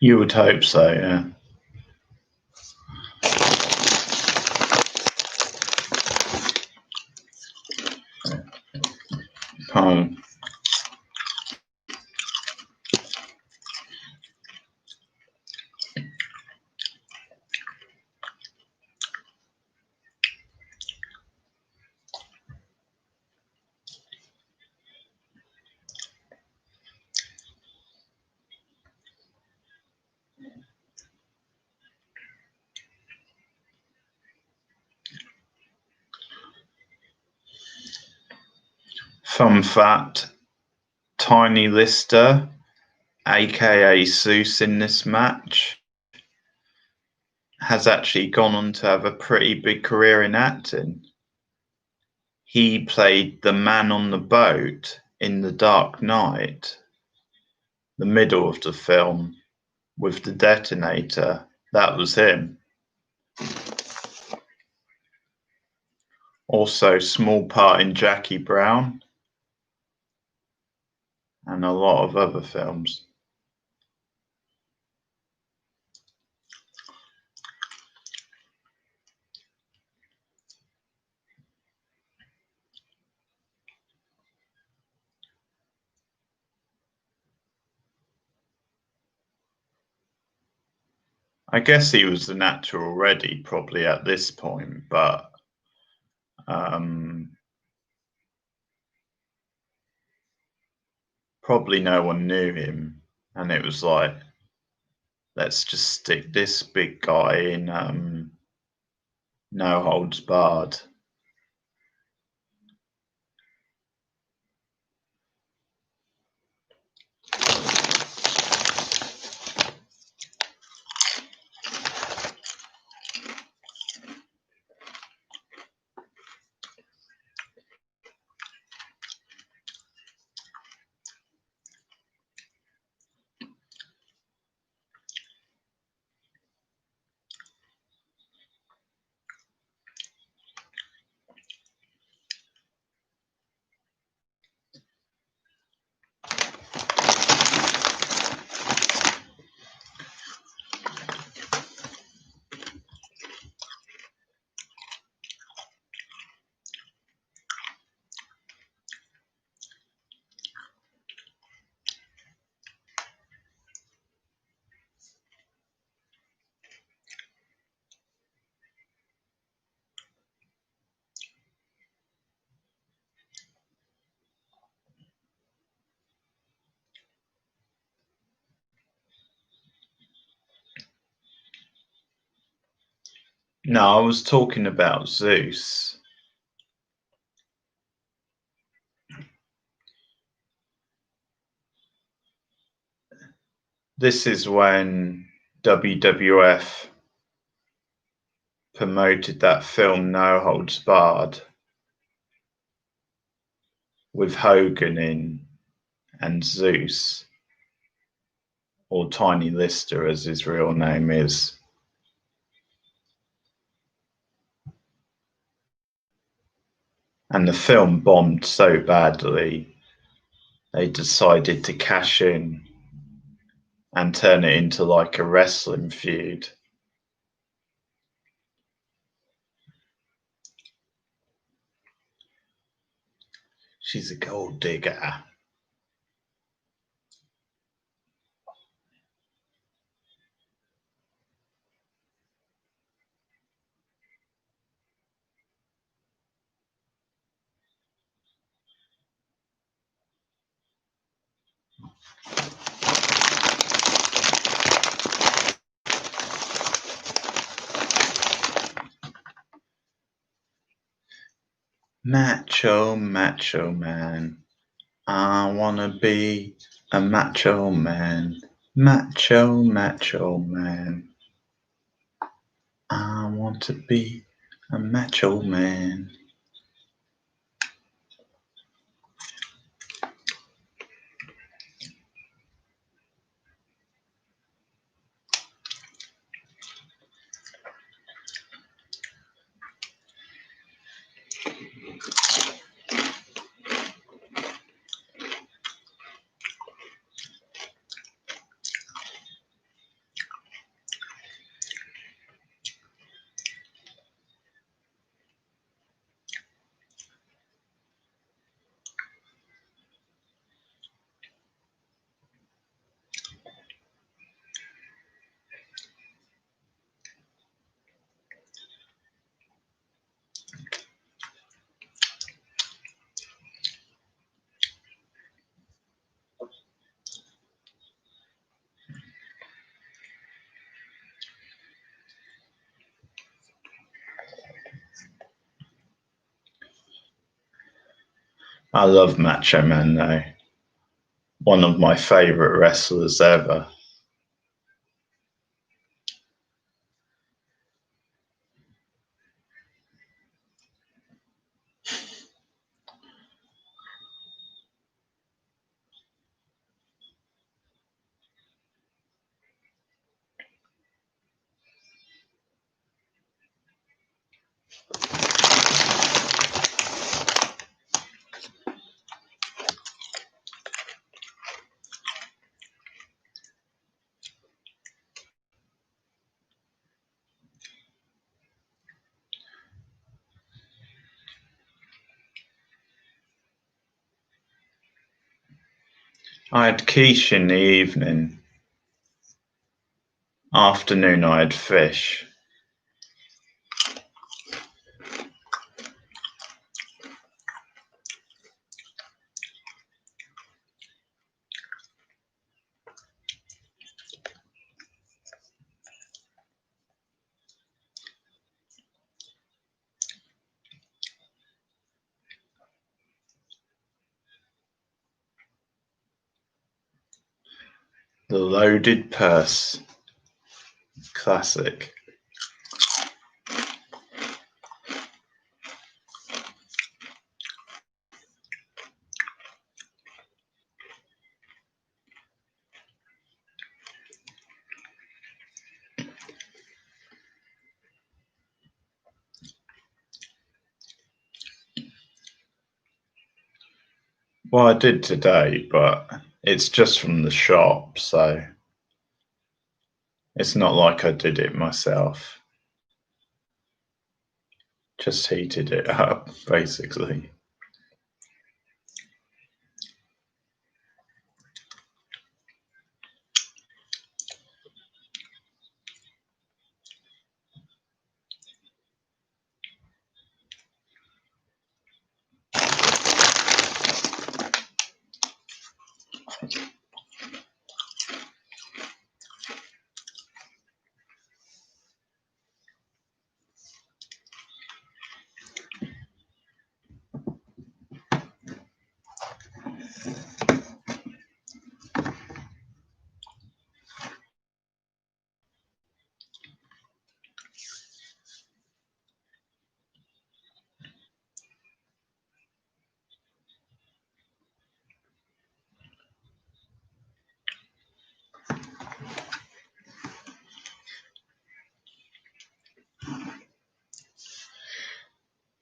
You would hope so, yeah. Oh. Fun fact, Tiny Lister, aka Zeus in this match, has actually gone on to have a pretty big career in acting. He played the man on the boat in The Dark Knight, the middle of the film, with the detonator. That was him. Also, small part in Jackie Brown and a lot of other films. I guess he was an actor already, probably at this point, but probably no one knew him, and it was like, let's just stick this big guy in No Holds Barred. No, I was talking about Zeus. This is when WWF promoted that film No Holds Barred with Hogan in and Zeus, or Tiny Lister as his real name is. And the film bombed so badly, they decided to cash in and turn it into like a wrestling feud. She's a gold digger. Macho, macho man. I wanna be a macho man. Macho, macho man. I want to be a macho man. I love Macho Man though. One of my favourite wrestlers ever. I had quiche in the evening. Afternoon I had fish. The Loaded Purse. Classic. Well, I did today, but it's just from the shop, so it's not like I did it myself. Just heated it up, basically.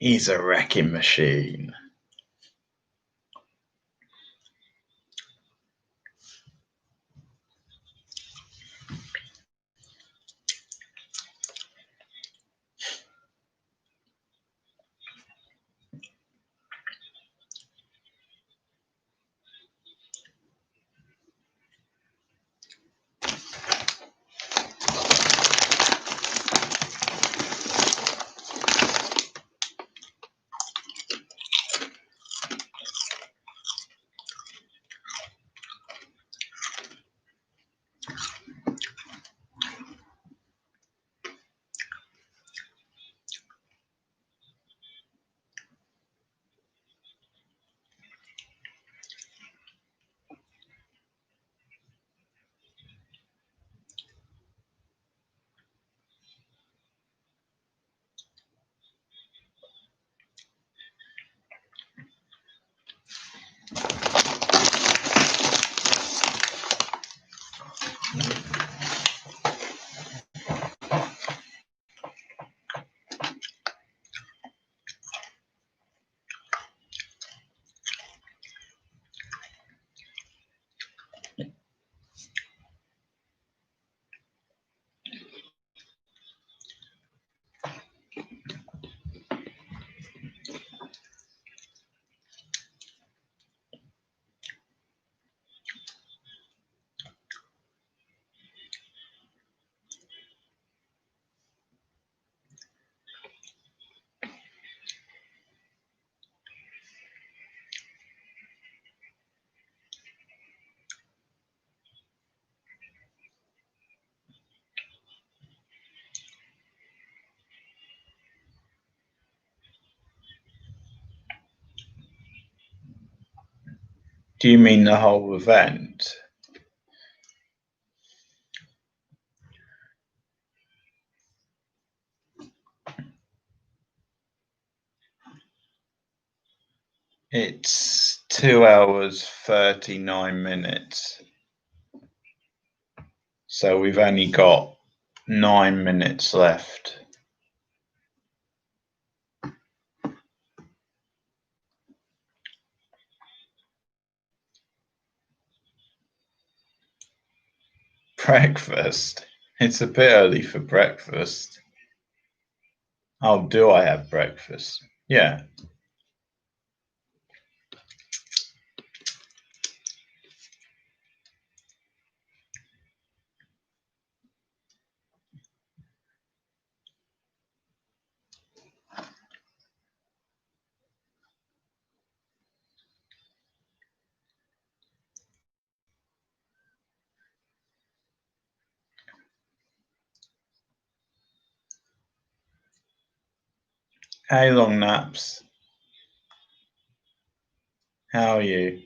He's a wrecking machine. Do you mean the whole event? It's 2 hours, 39 minutes. So we've only got 9 minutes left. Breakfast? It's a bit early for breakfast. Oh, do I have breakfast? Yeah. Hey, long naps. How are you?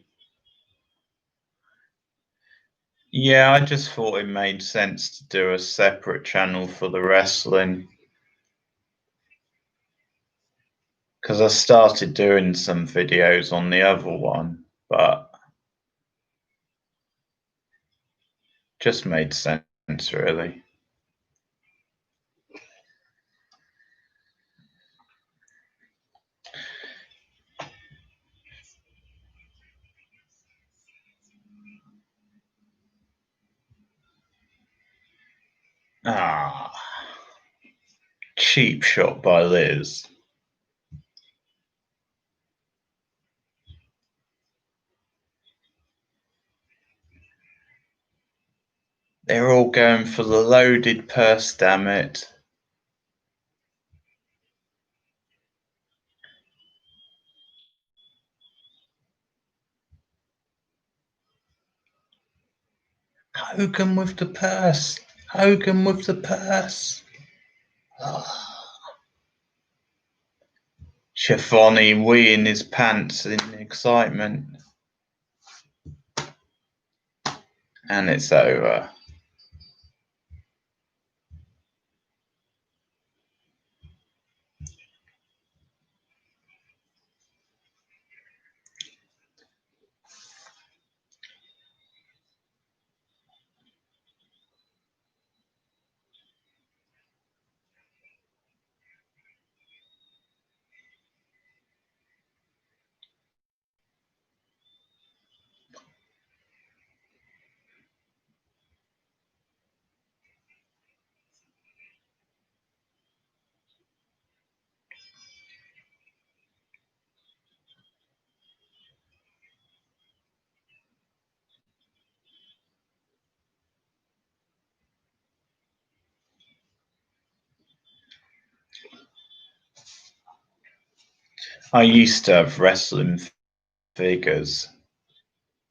Yeah, I just thought it made sense to do a separate channel for the wrestling. Because I started doing some videos on the other one, but just made sense, really. Ah, cheap shot by Liz. They're all going for the loaded purse, damn it. Hogan with the purse. Hogan with the purse. Schiavone weeing his pants in excitement. And it's over. I used to have wrestling figures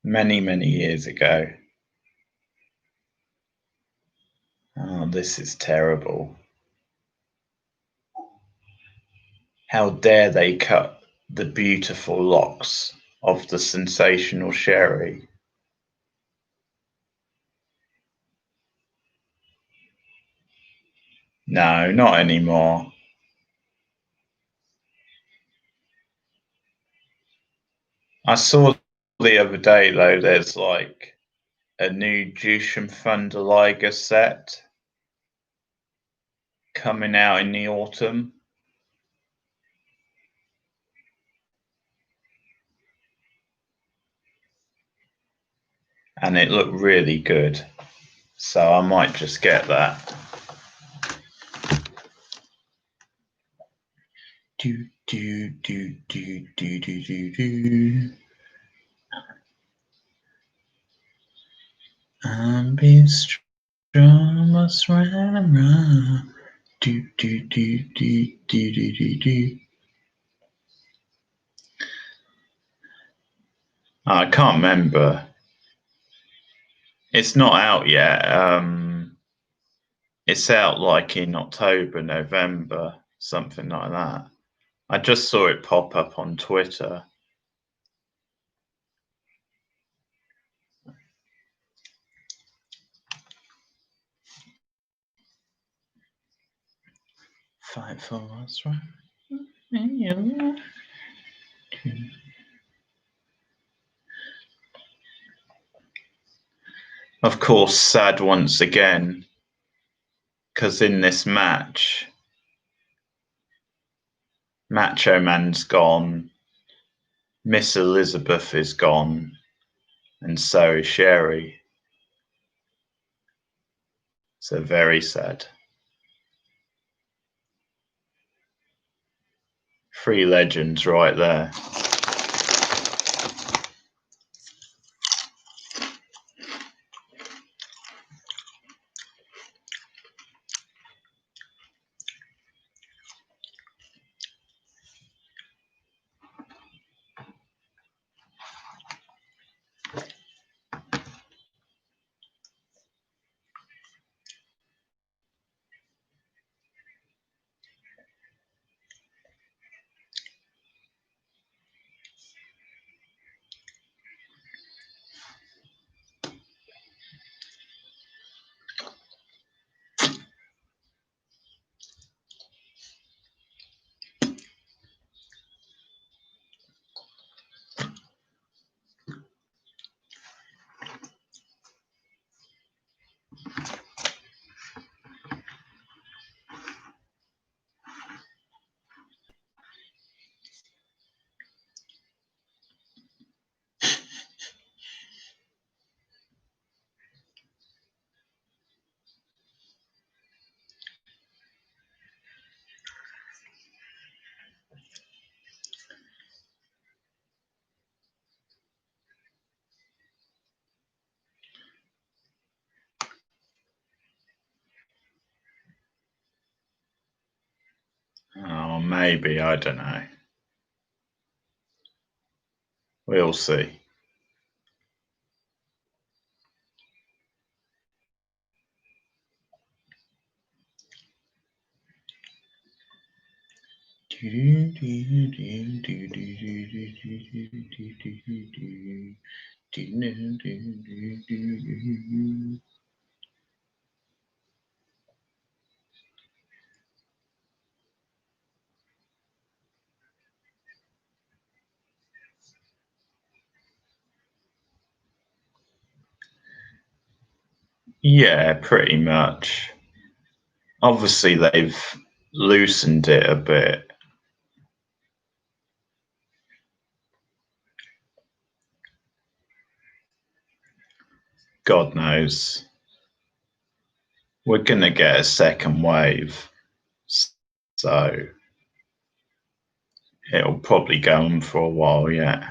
many, many years ago. Oh, this is terrible. How dare they cut the beautiful locks of the sensational Sherry? No, not anymore. I saw the other day, though, there's like a new Jushin Thunder Liger set coming out in the autumn. And it looked really good. So I might just get that. Do, do, do, do, do, do, do, do. I'm being strong, must run. Do, do, do, do, do, do, do, do. I can't remember. It's not out yet. It's out like in October, November, something like that. I just saw it pop up on Twitter. Fight for what's right. Of course, sad once again, because in this match, Macho Man's gone, Miss Elizabeth is gone, and so is Sherry. So very sad. 3 legends right there. Oh, maybe, I don't know. We'll see. Yeah, pretty much. Obviously, they've loosened it a bit. God knows. We're going to get a second wave. So it'll probably go on for a while yet.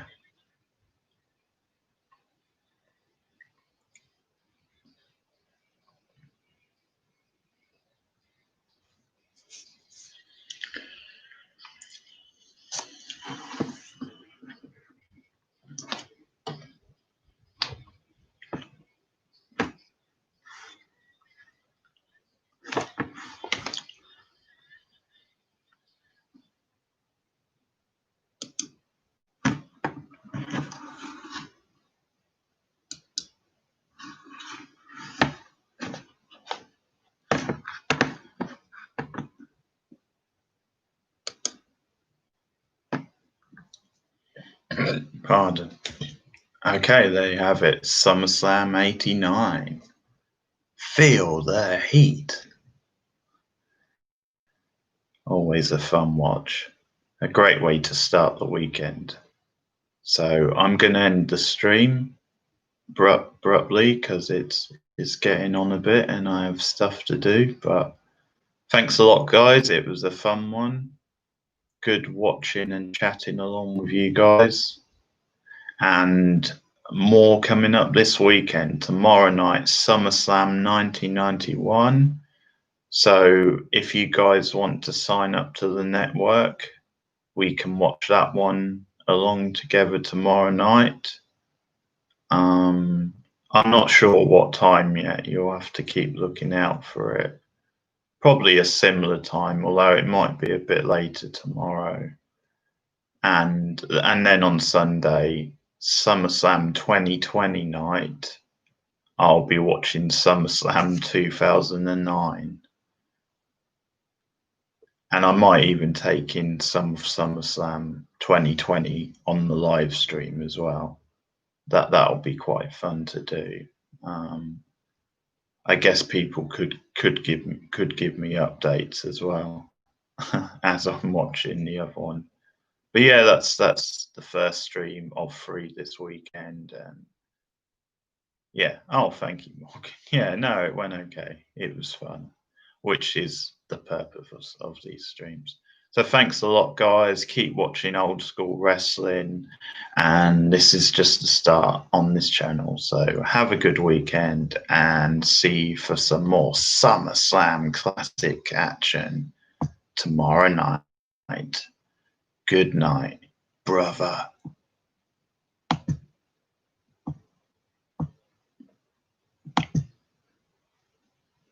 Pardon. Okay, there you have it. SummerSlam 89. Feel the heat. Always a fun watch. A great way to start the weekend. So I'm going to end the stream abruptly because it's getting on a bit and I have stuff to do. But thanks a lot, guys. It was a fun one. Good watching and chatting along with you guys. And more coming up this weekend. Tomorrow night, SummerSlam 1991. So if you guys want to sign up to the network, we can watch that one along together tomorrow night. I'm not sure what time yet. You'll have to keep looking out for it. Probably a similar time, although it might be a bit later tomorrow. And then on Sunday, SummerSlam 2020 night, I'll be watching SummerSlam 2009. And I might even take in some of SummerSlam 2020 on the live stream as well. That'll be quite fun to do. I guess people could give me updates as well as I'm watching the other one. But yeah, that's the first stream of 3 this weekend. And yeah, oh, thank you, Morgan. Yeah, no, it went okay. It was fun, which is the purpose of these streams. So thanks a lot, guys. Keep watching old school wrestling. And this is just the start on this channel. So have a good weekend and see you for some more SummerSlam classic action tomorrow night. Good night, brother.